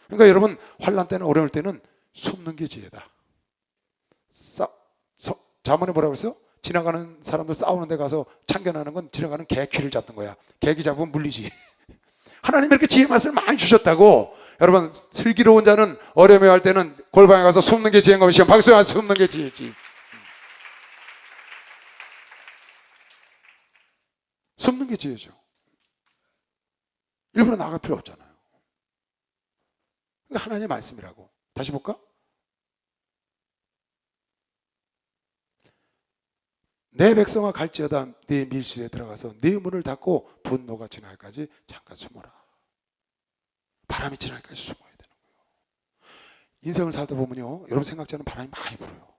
그러니까 여러분, 환난 때는, 어려울 때는 숨는 게 지혜다. 자문에 뭐라고 했어? 지나가는 사람들 싸우는 데 가서 참견하는 건 지나가는 개 귀를 잡는 거야. 개 귀 잡으면 물리지. 하나님 이렇게 지혜 말씀을 많이 주셨다고. 여러분, 슬기로운 자는 어려움에 할 때는 골방에 가서 숨는 게 지혜인 것이야. 박수 안에서 숨는 게 지혜지. 숨는 게 지혜죠. 일부러 나갈 필요 없잖아요. 하나님의 말씀이라고. 다시 볼까? 내 백성아 갈지어다 네 밀실에 들어가서 네 문을 닫고 분노가 지날까지 잠깐 숨어라. 바람이 지날까지 숨어야 되는 거예요. 인생을 살다 보면요, 여러분 생각지 않은 바람이 많이 불어요.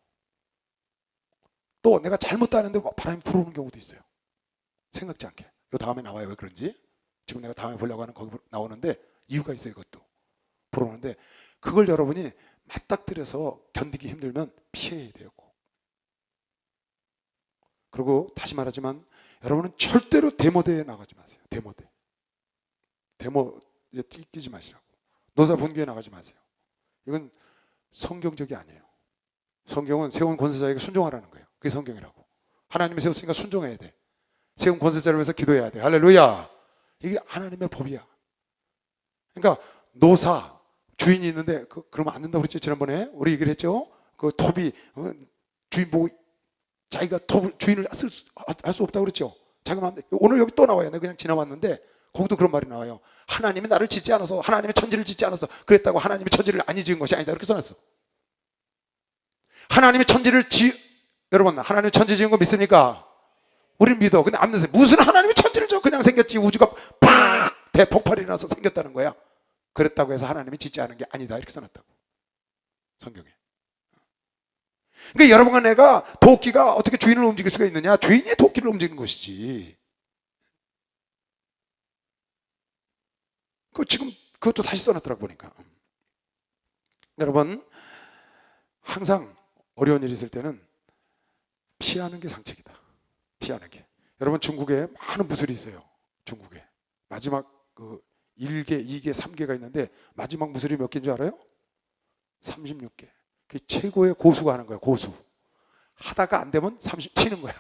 또 내가 잘못도 안 했는데 바람이 불어오는 경우도 있어요. 생각지 않게. 요 다음에 나와요. 왜 그런지. 지금 내가 다음에 보려고 하는 거기 나오는데 이유가 있어요. 이것도 불어오는데, 그걸 여러분이 맞닥뜨려서 견디기 힘들면 피해야 돼요. 그리고 다시 말하지만 여러분은 절대로 데모대에 나가지 마세요. 데모 이제 끼지 마시라고. 노사 분교에 나가지 마세요. 이건 성경적이 아니에요. 성경은 세운 권세자에게 순종하라는 거예요. 그게 성경이라고. 하나님이 세웠으니까 순종해야 돼. 세운 권세자를 위해서 기도해야 돼. 할렐루야. 이게 하나님의 법이야. 그러니까 노사 주인이 있는데 그러면 안 된다고 그랬죠. 지난번에 우리 얘기를 했죠. 그 톱이 주인 보고 자기가 톱을, 주인을 할 수 없다고 그랬죠. 자기가 마음대로. 오늘 여기 또 나와요. 내가 그냥 지나왔는데 거기도 그런 말이 나와요. 하나님이 나를 짓지 않아서, 하나님의 천지를 짓지 않아서 그랬다고 하나님이 천지를 아니 지은 것이 아니다. 이렇게 써놨어. 하나님이 천지를 여러분, 하나님이 천지 지은 거 믿습니까? 우린 믿어. 근데 안 믿으세요. 무슨 하나님이 천지를 져? 그냥 생겼지. 우주가 팍 대폭발이 나서 생겼다는 거야. 그랬다고 해서 하나님이 짓지 않은 게 아니다. 이렇게 써놨다고, 성경에. 그러니까 여러분과 내가, 도끼가 어떻게 주인을 움직일 수가 있느냐? 주인이 도끼를 움직이는 것이지. 지금 그것도 다시 써놨더라고 보니까. 여러분, 항상 어려운 일이 있을 때는 피하는 게 상책이다. 피하는 게. 여러분, 중국에 많은 무술이 있어요. 중국에 마지막 1개, 2개, 3개가 있는데 마지막 무술이 몇 개인 줄 알아요? 36개. 그 최고의 고수가 하는 거야. 고수. 하다가 안 되면 30 튀는 거야.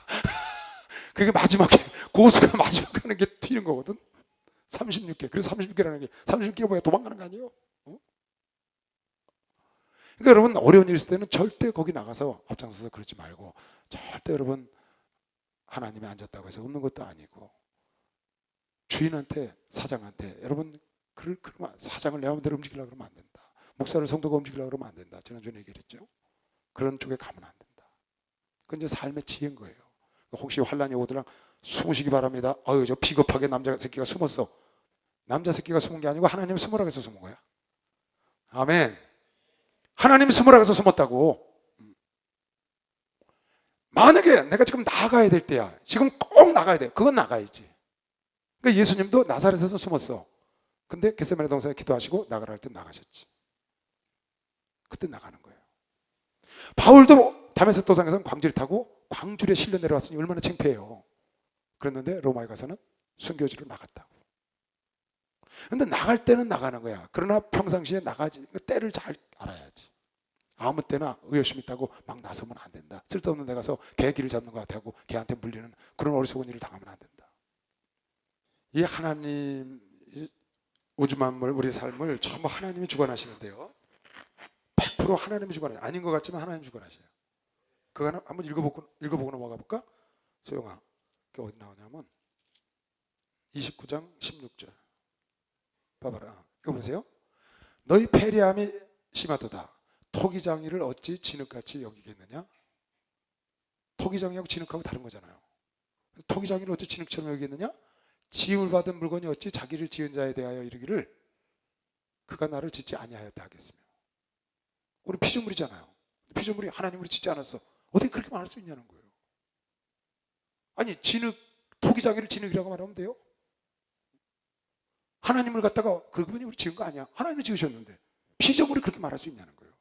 그게 마지막에, 고수가 마지막에 하는 게 튀는 거거든. 36개. 그래서 36개라는 게, 36개가 뭐야? 도망가는 거 아니에요? 그러니까 여러분, 어려운 일 있을 때는 절대 거기 나가서 앞장서서 그러지 말고, 절대 여러분 하나님이 앉았다고 해서 없는 것도 아니고, 주인한테, 사장한테, 여러분 그러면 사장을 내 마음대로 움직이려고 그러면 안 된다. 목사를 성도가 움직이려고 그러면 안 된다. 지난주에 얘기했죠. 그런 쪽에 가면 안 된다. 그건 이제 삶의 지혜인 거예요. 혹시 환란이 오더라 숨으시기 바랍니다. 저 비겁하게 남자 새끼가 숨었어. 남자 새끼가 숨은 게 아니고 하나님 숨으라고 해서 숨은 거야. 아멘. 하나님 숨으라고 해서 숨었다고. 만약에 내가 지금 나가야 될 때야. 지금 꼭 나가야 돼. 그건 나가야지. 그러니까 예수님도 나사렛에서 숨었어. 근데 겟세마네 동산에 기도하시고 나가라 할 때 나가셨지. 그때 나가는 거예요. 바울도 다메섹 도상에서는 광주를 타고 광주리에 실려 내려왔으니 얼마나 창피해요. 그랬는데 로마에 가서는 순교지로 나갔다고. 근데 나갈 때는 나가는 거야. 그러나 평상시에 나가지, 때를 잘 알아야지. 아무 때나 의욕심 있다고 막 나서면 안 된다. 쓸데없는 데 가서 개 길을 잡는 것 같아고 개한테 물리는 그런 어리석은 일을 당하면 안 된다. 이 하나님, 우주 만물, 우리의 삶을 전부 하나님이 주관하시는데요, 100% 하나님이 주관하세요. 아닌 것 같지만 하나님이 주관하셔요. 그거 한번 읽어보고 넘어가 볼까? 소영아, 그게 어디 나오냐면 29장 16절 봐봐라. 이거 보세요. 너희 패리함이 심하도다. 토기장이를 어찌 진흙같이 여기겠느냐? 토기장이하고 진흙하고 다른 거잖아요. 토기장이를 어찌 진흙처럼 여기겠느냐? 지음을 받은 물건이 어찌 자기를 지은 자에 대하여 이르기를 그가 나를 짓지 아니하였다 하겠으며. 우리 피조물이잖아요. 피조물이 하나님으로 짓지 않았어. 어떻게 그렇게 말할 수 있냐는 거예요. 아니 진흙, 토기장이를 진흙이라고 말하면 돼요? 하나님을 갖다가 그분이 우리 지은 거 아니야. 하나님이 지으셨는데 피조물이 그렇게 말할 수 있냐는 거예요.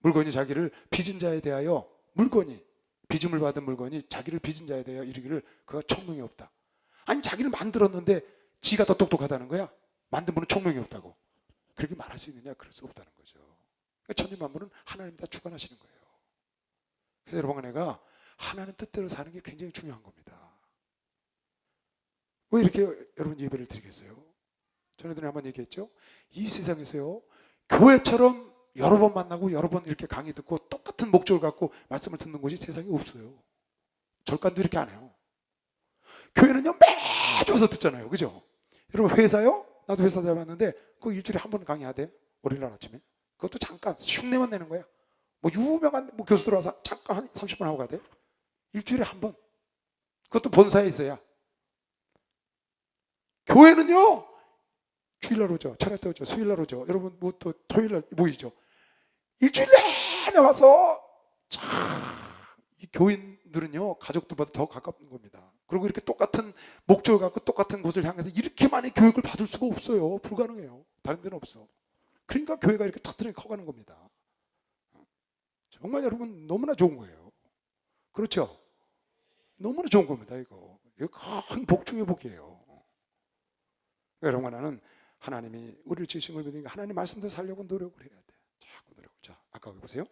물건이 자기를 빚은 자에 대하여, 물건이 빚음을 받은 물건이 자기를 빚은 자에 대하여 이르기를 그가 총명이 없다. 아니 자기를 만들었는데 지가 더 똑똑하다는 거야? 만든 분은 총명이 없다고. 그렇게 말할 수 있느냐? 그럴 수 없다는 거죠. 그러니까 천지만물은 하나님 다 주관하시는 거예요. 그래서 여러분, 내가 하나님 뜻대로 사는 게 굉장히 중요한 겁니다. 왜 이렇게 여러분 예배를 드리겠어요? 전에도 한번 얘기했죠. 이 세상에서요, 교회처럼 여러 번 만나고 여러 번 이렇게 강의 듣고 똑같은 목적을 갖고 말씀을 듣는 곳이 세상에 없어요. 절간도 이렇게 안 해요. 교회는요 매주 와서 듣잖아요, 그죠? 여러분 회사요? 나도 회사 다녀봤는데 그 일주일에 한 번 강의하대. 월요일 아침에. 그것도 잠깐 흉내만 내는 거야. 뭐 유명한 뭐 교수 들어와서 잠깐 한 30분 하고 가대. 일주일에 한 번. 그것도 본사에 있어야. 교회는요 주일날 오죠, 철야 때 오죠, 수요일날 오죠. 여러분 뭐 또 토요일날 모이죠. 일주일 내내 와서 참 이 교인들은요 가족들보다 더 가깝은 겁니다. 그리고 이렇게 똑같은 목적을 갖고 똑같은 곳을 향해서 이렇게 많이 교육을 받을 수가 없어요. 불가능해요. 다른 데는 없어. 그러니까 교회가 이렇게 튼튼하게 커가는 겁니다. 정말 여러분 너무나 좋은 거예요. 그렇죠? 너무나 좋은 겁니다. 이거 큰 복 중의 복이에요. 여러분, 나는 하나님이 우리를 지으신 걸 믿으니까 하나님 말씀대로 살려고 노력을 해야 돼. 자꾸 노력을. 자, 아까 여기 보세요.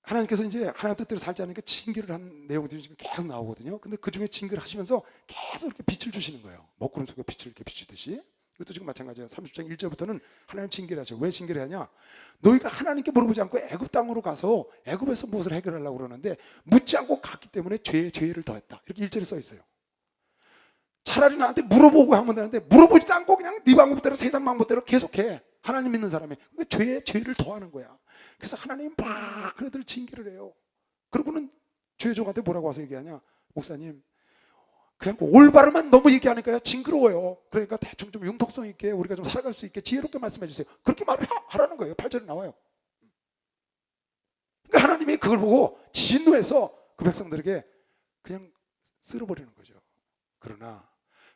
하나님께서 이제 하나님 뜻대로 살지 않으니까 징계를 한 내용들이 지금 계속 나오거든요. 근데 그 중에 징계를 하시면서 계속 이렇게 빛을 주시는 거예요. 먹구름 속에 빛을 이렇게 비추듯이. 이것도 지금 마찬가지예요. 30장 1절부터는 하나님 징계를 하셔요. 왜 징계를 하냐? 너희가 하나님께 물어보지 않고 애굽 땅으로 가서 애굽에서 무엇을 해결하려고 그러는데 묻지 않고 갔기 때문에 죄를 더했다. 이렇게 1절에 써 있어요. 차라리 나한테 물어보고 하면 되는데 물어보지도 않고 그냥 네 방법대로 세상 방법대로 계속해. 하나님 믿는 사람이. 그러니까 죄를 더하는 거야. 그래서 하나님 막 그네들 징계를 해요. 그러고는 죄종한테 뭐라고 와서 얘기하냐? 목사님, 그냥 올바르만 너무 얘기하니까요 징그러워요. 그러니까 대충 좀 융통성 있게 우리가 좀 살아갈 수 있게 지혜롭게 말씀해 주세요. 그렇게 말을 하라는 거예요. 8절에 나와요. 그러니까 하나님이 그걸 보고 진노해서 그 백성들에게 그냥 쓸어버리는 거죠. 그러나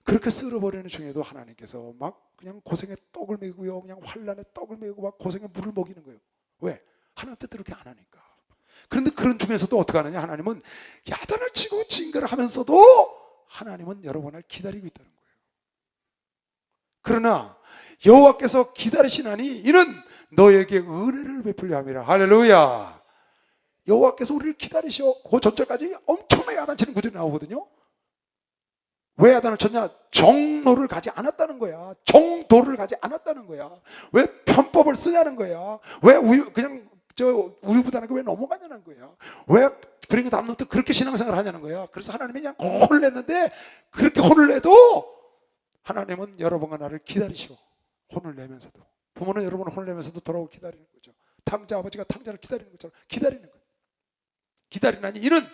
그렇게 쓸어버리는 중에도 하나님께서 막 그냥 고생의 떡을 먹이고요, 그냥 환난의 떡을 먹이고 막 고생의 물을 먹이는 거예요. 왜? 하나님 뜻대로 그렇게 안 하니까. 그런데 그런 중에서도 어떻게 하느냐? 하나님은 야단을 치고 징계를 하면서도 하나님은 여러분을 기다리고 있다는 거예요. 그러나 여호와께서 기다리시나니 이는 너에게 은혜를 베풀려 함이라. 할렐루야. 여호와께서 우리를 기다리셔. 그 전절까지 엄청나게 야단치는 구절이 나오거든요. 왜 야단을 쳤냐? 정로를 가지 않았다는 거야. 정도를 가지 않았다는 거야. 왜 편법을 쓰냐는 거야. 왜 그냥 우유부단하게 왜 넘어가냐는 거야. 왜 그러니까 다음부터 그렇게 신앙생활을 하냐는 거야. 그래서 하나님이 그냥 혼을 냈는데, 그렇게 혼을 내도 하나님은 여러분과 나를 기다리셔. 혼을 내면서도. 부모는 여러분을 혼을 내면서도 돌아오고 기다리는 거죠. 탕자 아버지가 탕자를 기다리는 것처럼 기다리는 거예요. 기다리나니 이는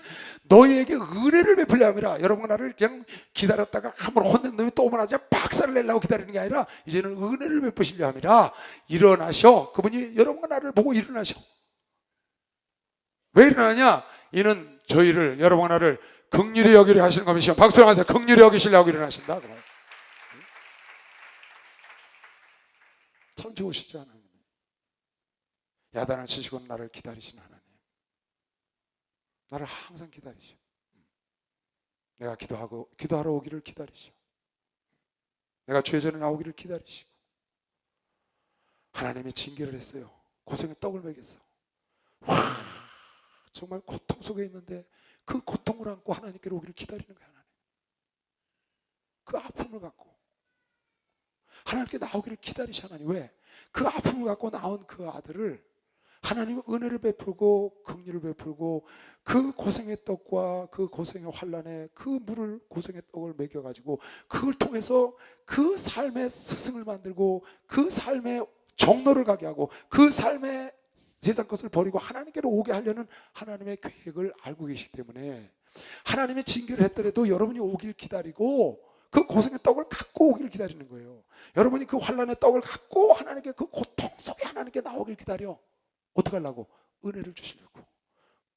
너희에게 은혜를 베풀려 함이라. 여러분과 나를 그냥 기다렸다가 한번 혼낸 놈이 또 오면 하자 박살을 내려고 기다리는 게 아니라 이제는 은혜를 베푸시려 함이라. 일어나셔. 그분이 여러분과 나를 보고 일어나셔. 왜 일어나냐? 이는 저희를, 여러분과 나를 긍휼히 여기려 하시는 것이요. 박수를 하세요. 긍휼히 여기시려고 일어나신다. 참 좋으시죠, 하나님. 야단을 치시고 나를 기다리시는 하나님. 나를 항상 기다리셔. 내가 기도하러 오기를 기다리셔. 내가 죄 전에 나오기를 기다리시고. 하나님이 징계를 했어요. 고생의 떡을 먹였어. 정말 고통 속에 있는데 그 고통을 안고 하나님께로 오기를 기다리는 거야. 하나님. 그 아픔을 갖고 하나님께 나오기를 기다리시. 하나님. 왜? 그 아픔을 갖고 나온 그 아들을 하나님은 은혜를 베풀고 긍휼을 베풀고 그 고생의 떡과 그 고생의 환난에 그 물을, 고생의 떡을 먹여가지고 그걸 통해서 그 삶의 스승을 만들고 그 삶의 정로를 가게 하고 그 삶의 세상 것을 버리고 하나님께로 오게 하려는 하나님의 계획을 알고 계시기 때문에 하나님의 징계를 했더라도 여러분이 오길 기다리고 그 고생의 떡을 갖고 오기를 기다리는 거예요. 여러분이 그 환난의 떡을 갖고 하나님께 그 고통 속에 하나님께 나오길 기다려. 어떻게 하려고? 은혜를 주시려고,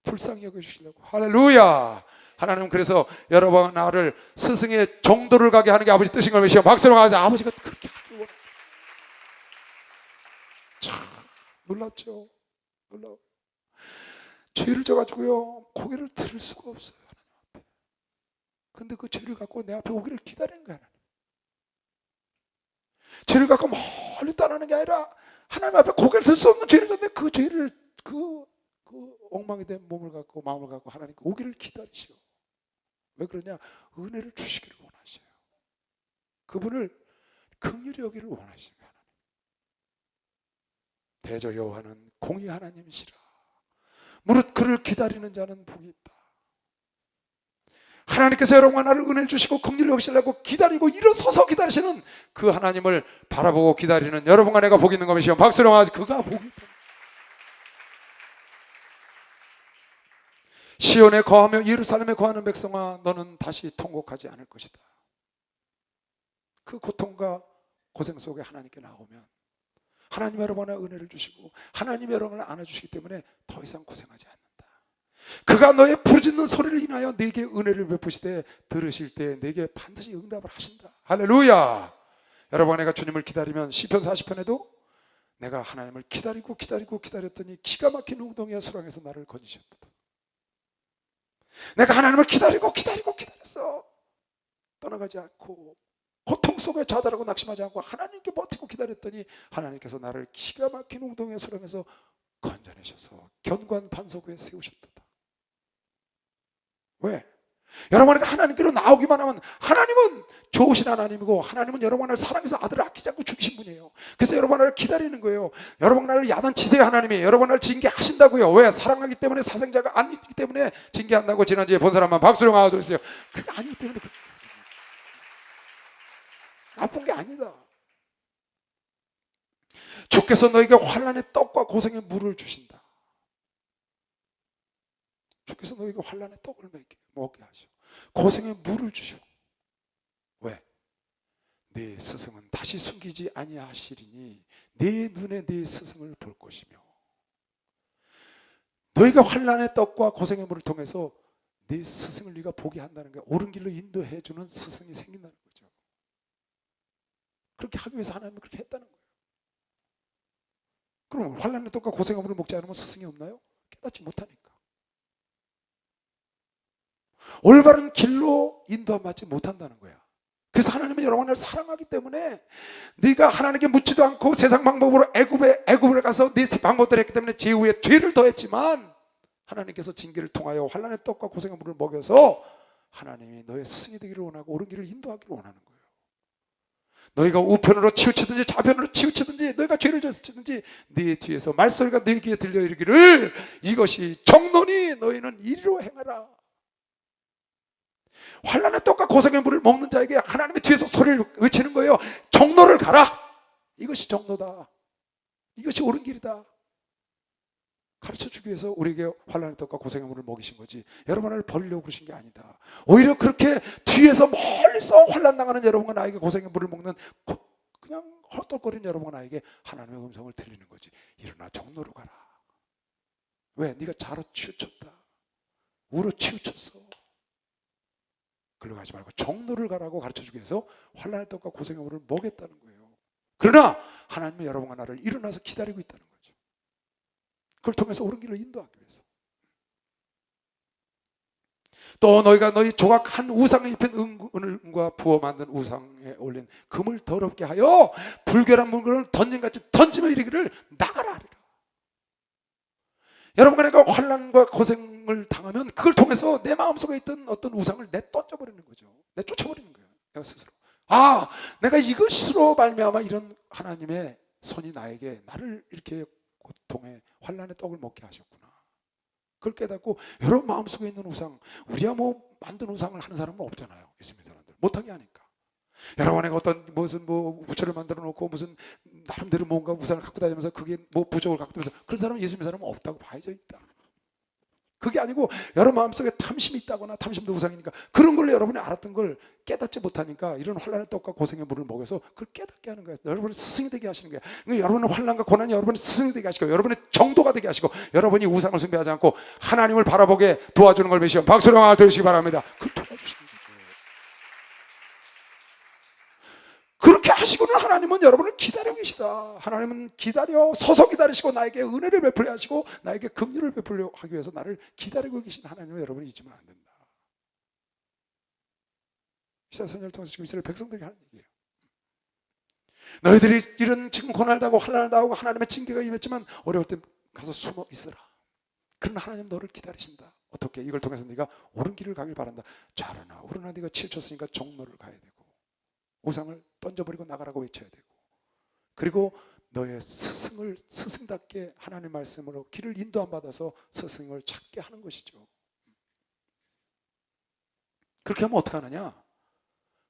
불쌍히 여겨주시려고. 할렐루야. 하나님은 그래서 여러분 나를 스승의 정도를 가게 하는 게 아버지 뜻인 걸 믿으시고 박수로 가서 아버지가 그렇게 하길 원합니다. 참 놀랍죠. 놀라워. 죄를 져가지고요 고개를 들을 수가 없어요 하나님 앞에. 근데 그 죄를 갖고 내 앞에 오기를 기다리는 거야. 하나님. 죄를 갖고 멀리 떠나는 게 아니라 하나님 앞에 고개를 들 수 없는 죄를 졌는데 그 죄를 그 엉망이 된 몸을 갖고 마음을 갖고 하나님께 오기를 기다리시오. 왜 그러냐? 은혜를 주시기를 원하셔요. 그분을 긍휼히 여기를 원하시는 거예요. 대저 여호와는 공의 하나님이시라. 무릇 그를 기다리는 자는 복이 있다. 하나님께서 여러분과 나를 은혜를 주시고 긍휼히 여기시려고 기다리고 일어서서 기다리시는 그 하나님을 바라보고 기다리는 여러분과 내가 복이 있는 것이요 박수로 하지 그가 복이 있다. 시온에 거하며 예루살렘에 거하는 백성아 너는 다시 통곡하지 않을 것이다. 그 고통과 고생 속에 하나님께 나오면 하나님 여러분의 은혜를 주시고 하나님 여러분을 안아주시기 때문에 더 이상 고생하지 않는다. 그가 너의 부르짖는 소리를 인하여 네게 은혜를 베푸시되 들으실 때 네게 반드시 응답을 하신다. 할렐루야. 여러분 내가 주님을 기다리면 시편 40편에도 내가 하나님을 기다렸더니 기가 막힌 웅덩이와 수렁에서 나를 건지셨다. 내가 하나님을 기다렸어. 떠나가지 않고 고통 속에 좌절하고 낙심하지 않고 하나님께 버티고 기다렸더니 하나님께서 나를 기가 막힌 웅덩이의 수렁에서 건져내셔서 견고한 반석 위에 세우셨다. 왜? 여러분에게 하나님께로 나오기만 하면 하나님은 좋으신 하나님이고 하나님은 여러분을 사랑해서 아들을 아끼지 않고 죽이신 분이에요. 그래서 여러분을 기다리는 거예요. 여러분 나를 야단치세요. 하나님이 여러분을 징계하신다고요. 왜? 사랑하기 때문에 사생자가 아니기 때문에 징계한다고 지난주에 본 사람만 박수로 나와줬어요. 그게 아니기 때문에 나쁜 게 아니다. 주께서 너에게 환난의 떡과 고생의 물을 주신다. 주께서 너에게 환난의 떡을 먹게 하셔. 고생의 물을 주셔. 왜? 네 스승은 다시 숨기지 아니하시리니 네 눈에 네 스승을 볼 것이며 너희가 환난의 떡과 고생의 물을 통해서 네 스승을 네가 보게 한다는 거야. 옳은 길로 인도해 주는 스승이 생긴다는 거죠. 그렇게 하기 위해서 하나님은 그렇게 했다는 거예요. 그럼 환난의 떡과 고생의 물을 먹지 않으면 스승이 없나요? 깨닫지 못하니까. 올바른 길로 인도받지 못한다는 거야. 그래서 하나님은 여러분을 사랑하기 때문에 네가 하나님께 묻지도 않고 세상 방법으로 애굽에 가서 네 방법대로 했기 때문에 제후에 죄를 더했지만 하나님께서 징계를 통하여 환난의 떡과 고생의 물을 먹여서 하나님이 너의 스승이 되기를 원하고 옳은 길을 인도하기를 원하는 거예요. 너희가 우편으로 치우치든지 좌편으로 치우치든지 너희가 죄를 졌든지 네 뒤에서 말소리가 네 귀에 들려 이르기를 이것이 정론이 너희는 이리로 행하라. 환난의 떡과 고생의 물을 먹는 자에게 하나님의 뒤에서 소리를 외치는 거예요. 정로를 가라. 이것이 정로다. 이것이 옳은 길이다. 가르쳐주기 위해서 우리에게 환난의 떡과 고생의 물을 먹이신 거지 여러분을 버리려고 그러신 게 아니다. 오히려 그렇게 뒤에서 멀리서 환난 당하는 여러분과 나에게 고생의 물을 먹는 그냥 헐떡거리는 여러분과 나에게 하나님의 음성을 들리는 거지. 일어나 정로로 가라. 왜? 네가 좌로 치우쳤다. 우로 치우쳤어. 글로 가지 말고 정로를 가라고 가르쳐주기 위해서 환난의 떡과 고생의 물을 먹였다는 거예요. 그러나 하나님은 여러분과 나를 일어나서 기다리고 있다는 거죠. 그걸 통해서 옳은 길로 인도하기 위해서. 또 너희가 너희 조각한 우상에 입힌 은과 부어 만든 우상에 올린 금을 더럽게 하여 불결한 물건을 던진같이 던지며 이르기를 나가라 하리라. 여러분과 내가 환난과 고생을 당하면 그걸 통해서 내 마음속에 있던 어떤 우상을 내쫓아버리는 거죠. 내쫓아버리는 거예요. 내가 스스로. 아, 내가 이것으로 말미암아 이런 하나님의 손이 나를 이렇게 고통에 환난의 떡을 먹게 하셨구나. 그걸 깨닫고 여러분 마음속에 있는 우상, 우리야 뭐 만든 우상을 하는 사람은 없잖아요. 예수 믿는 사람들 못하게 하니까. 여러분에게 어떤 무슨 우체를 만들어 놓고 무슨 나름대로 뭔가 우상을 갖고 다니면서 그게 부적을 갖고 다니면서 그런 사람은 예수 믿는 사람은 없다고 봐야죠. 있다. 그게 아니고 여러분 마음속에 탐심이 있다거나, 탐심도 우상이니까 그런 걸 여러분이 알았던 걸 깨닫지 못하니까 이런 환난의 떡과 고생의 물을 먹여서 그걸 깨닫게 하는 거예요. 여러분이 스승이 되게 하시는 거예요. 그러니까 여러분의 환난과 고난이 여러분의 스승이 되게 하시고, 여러분의 정도가 되게 하시고, 여러분이 우상을 숭배하지 않고 하나님을 바라보게 도와주는 걸 믿으시면 박수로 영광을 돌리시기 바랍니다. 그걸 도와주시는 거죠. 그렇게 하시고는 하나님은 여러분을 기다리고 계시다. 하나님은 서서 기다리시고 나에게 은혜를 베풀려 하시고 나에게 긍휼을 베풀려 하기 위해서 나를 기다리고 계신 하나님을 여러분이 잊으면 안 된다. 이사야 선지자를 통해서 지금 이스라엘 백성들이 하는 얘기예요. 너희들이 이런 지금 고난을 당하고 환난을 당하고 하나님의 징계가 임했지만 어려울 때 가서 숨어 있어라. 그러나 하나님 너를 기다리신다. 어떻게? 이걸 통해서 네가 옳은 길을 가길 바란다. 잘하나 오르나 네가 치우쳤으니까 정로를 가야 되고, 우상을 던져버리고 나가라고 외쳐야 되고, 그리고 너의 스승을 스승답게 하나님의 말씀으로 길을 인도함 받아서 스승을 찾게 하는 것이죠. 그렇게 하면 어떻게 하느냐?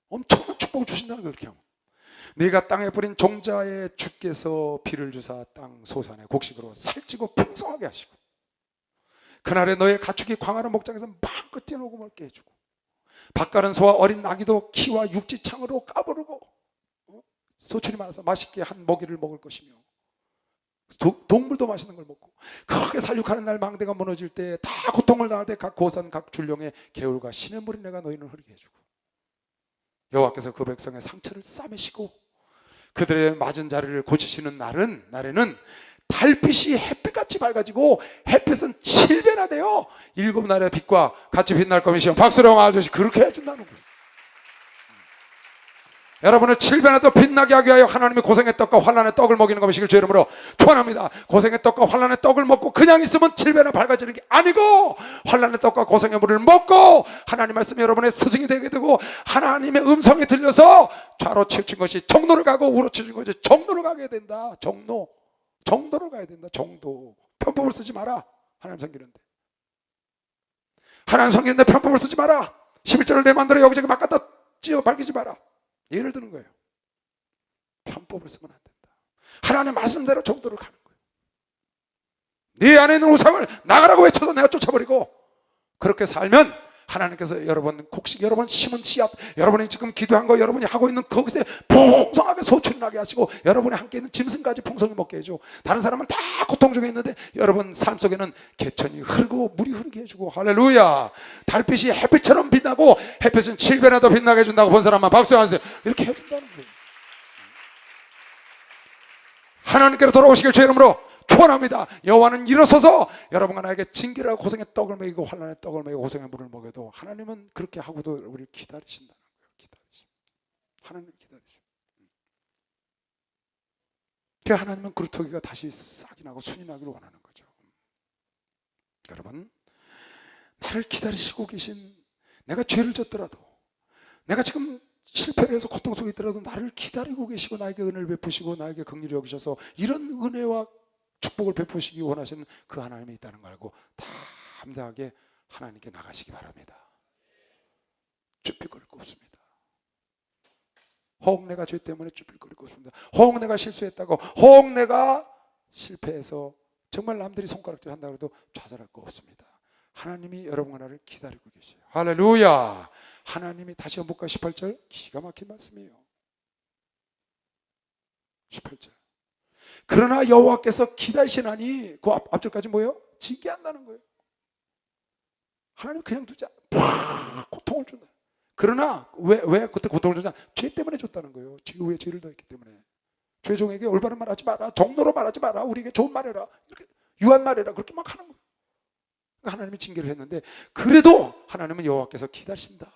엄청난 축복을 주신다는 거예요. 그렇게 하면 네가 땅에 뿌린 종자에 주께서 비를 주사 땅 소산에 곡식으로 살찌고 풍성하게 하시고, 그날에 너의 가축이 광활한 목장에서 마음껏 뛰어놀고 먹게 해주고, 밭가른 소와 어린 나귀도 키와 육지창으로 까부르고 소출이 많아서 맛있게 한 먹이를 먹을 것이며, 동물도 맛있는 걸 먹고, 크게 살육하는 날 망대가 무너질 때 다 고통을 당할 때 각 고산 각 줄령의 개울과 시냇물이 내가 너희는 흐르게 해주고, 여호와께서 그 백성의 상처를 싸매시고 그들의 맞은 자리를 고치시는 날에는 달빛이 햇빛같이 밝아지고, 햇빛은 7배나 돼요. 7날의 빛과 같이 빛날 것이시면 박수로 아저씨 그렇게 해준다는 거예요. 여러분을 7배나 더 빛나게 하기 위하여 하나님의 고생의 떡과 환난의 떡을 먹이는 것이길 주 이름으로 축원합니다. 고생의 떡과 환난의 떡을 먹고 그냥 있으면 7배나 밝아지는 게 아니고, 환난의 떡과 고생의 물을 먹고 하나님 말씀이 여러분의 스승이 되게 되고, 하나님의 음성이 들려서 좌로 치우친 것이 정로를 가고 우로 치우친 것이 정로를 가게 된다. 정도를 가야 된다. 정도. 편법을 쓰지 마라. 하나님 섬기는데 편법을 쓰지 마라. 11절을 내 맘대로 여기저기 막 갖다 찌어 밝히지 마라. 예를 드는 거예요. 편법을 쓰면 안 된다. 하나님의 말씀대로 정도를 가는 거예요. 네 안에 있는 우상을 나가라고 외쳐서 내가 쫓아버리고, 그렇게 살면 하나님께서 여러분 곡식, 여러분 심은 씨앗, 여러분이 지금 기도한 거 여러분이 하고 있는 거기서 풍성하게 소출이 나게 하시고, 여러분이 함께 있는 짐승까지 풍성히 먹게 해주고, 다른 사람은 다 고통 중에 있는데 여러분 삶 속에는 개천이 흐르고 물이 흐르게 해주고, 할렐루야. 달빛이 햇빛처럼 빛나고 햇빛은 7배나 더 빛나게 해준다고 본 사람만 박수 하세요. 이렇게 해준다는 거예요. 하나님께로 돌아오시길 주 이름으로 축원합니다. 여호와는 일어서서 여러분과 나에게 징계라 고생의 떡을 먹이고 환난의 떡을 먹이고 고생의 물을 먹여도 하나님은 그렇게 하고도 우리를 기다리신다는 거예요. 하나님 기다리십니다. 그 하나님은 그루터기가 다시 싹이 나고 순이 나기를 원하는 거죠. 여러분, 나를 기다리시고 계신, 내가 죄를 졌더라도, 내가 지금 실패를 해서 고통 속에 있더라도 나를 기다리고 계시고 나에게 은혜를 베푸시고 나에게 긍휼히 여기셔서 이런 은혜와 축복을 베푸시기 원하시는 그 하나님이 있다는 걸 알고 담대하게 하나님께 나가시기 바랍니다. 쭈삣거릴 거 없습니다. 혹 내가 죄 때문에 쭈삣거릴 거 없습니다. 혹 내가 실수했다고, 혹 내가 실패해서 정말 남들이 손가락질 한다고 해도 좌절할 거 없습니다. 하나님이 여러분과 나를 기다리고 계세요. 할렐루야. 하나님이, 다시 한번 볼까요? 18절 기가 막힌 말씀이에요. 18절 그러나 여호와께서 기다리시나니, 그 앞절까지 뭐예요? 징계한다는 거예요. 하나님 그냥 두지 않아. 고통을 준다. 그러나 왜 그때 고통을 주냐? 죄 때문에 줬다는 거예요. 지구에 죄를 더했기 때문에. 죄종에게 올바른 말 하지 마라, 정로로 말하지 마라, 우리에게 좋은 말 해라, 이렇게 유한 말 해라, 그렇게 막 하는 거예요. 하나님이 징계를 했는데, 그래도 하나님은 여호와께서 기다리신다.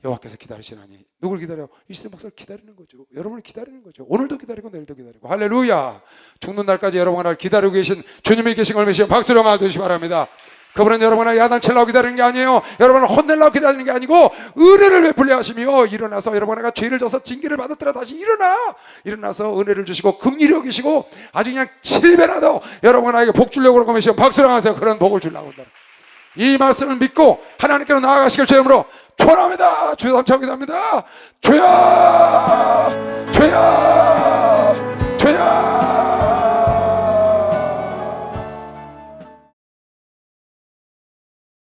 여호와께서 기다리시나니, 누굴 기다려? 이시대 목사를 기다리는 거죠. 여러분을 기다리는 거죠. 오늘도 기다리고 내일도 기다리고. 할렐루야. 죽는 날까지 여러분을 나를 기다리고 계신 주님이 계신 걸 믿으시면 박수로 맞으시기 바랍니다. 그분은 여러분을 야단치려고 기다리는 게 아니에요. 여러분을 혼내려고 기다리는 게 아니고 은혜를 베풀려 하시며, 일어나서 여러분가 죄를 져서 징계를 받았더라 다시 일어나서 은혜를 주시고 긍휼히 여기시고 아주 그냥 7배나 더 여러분에게 복 주려고 그런 것이면 박수로 하세요. 그런 복을 주려고 한다. 이 말씀을 믿고 하나님께로 나아가시길 주님으로 축원합니다. 주여 감사합니다. 주여, 주여.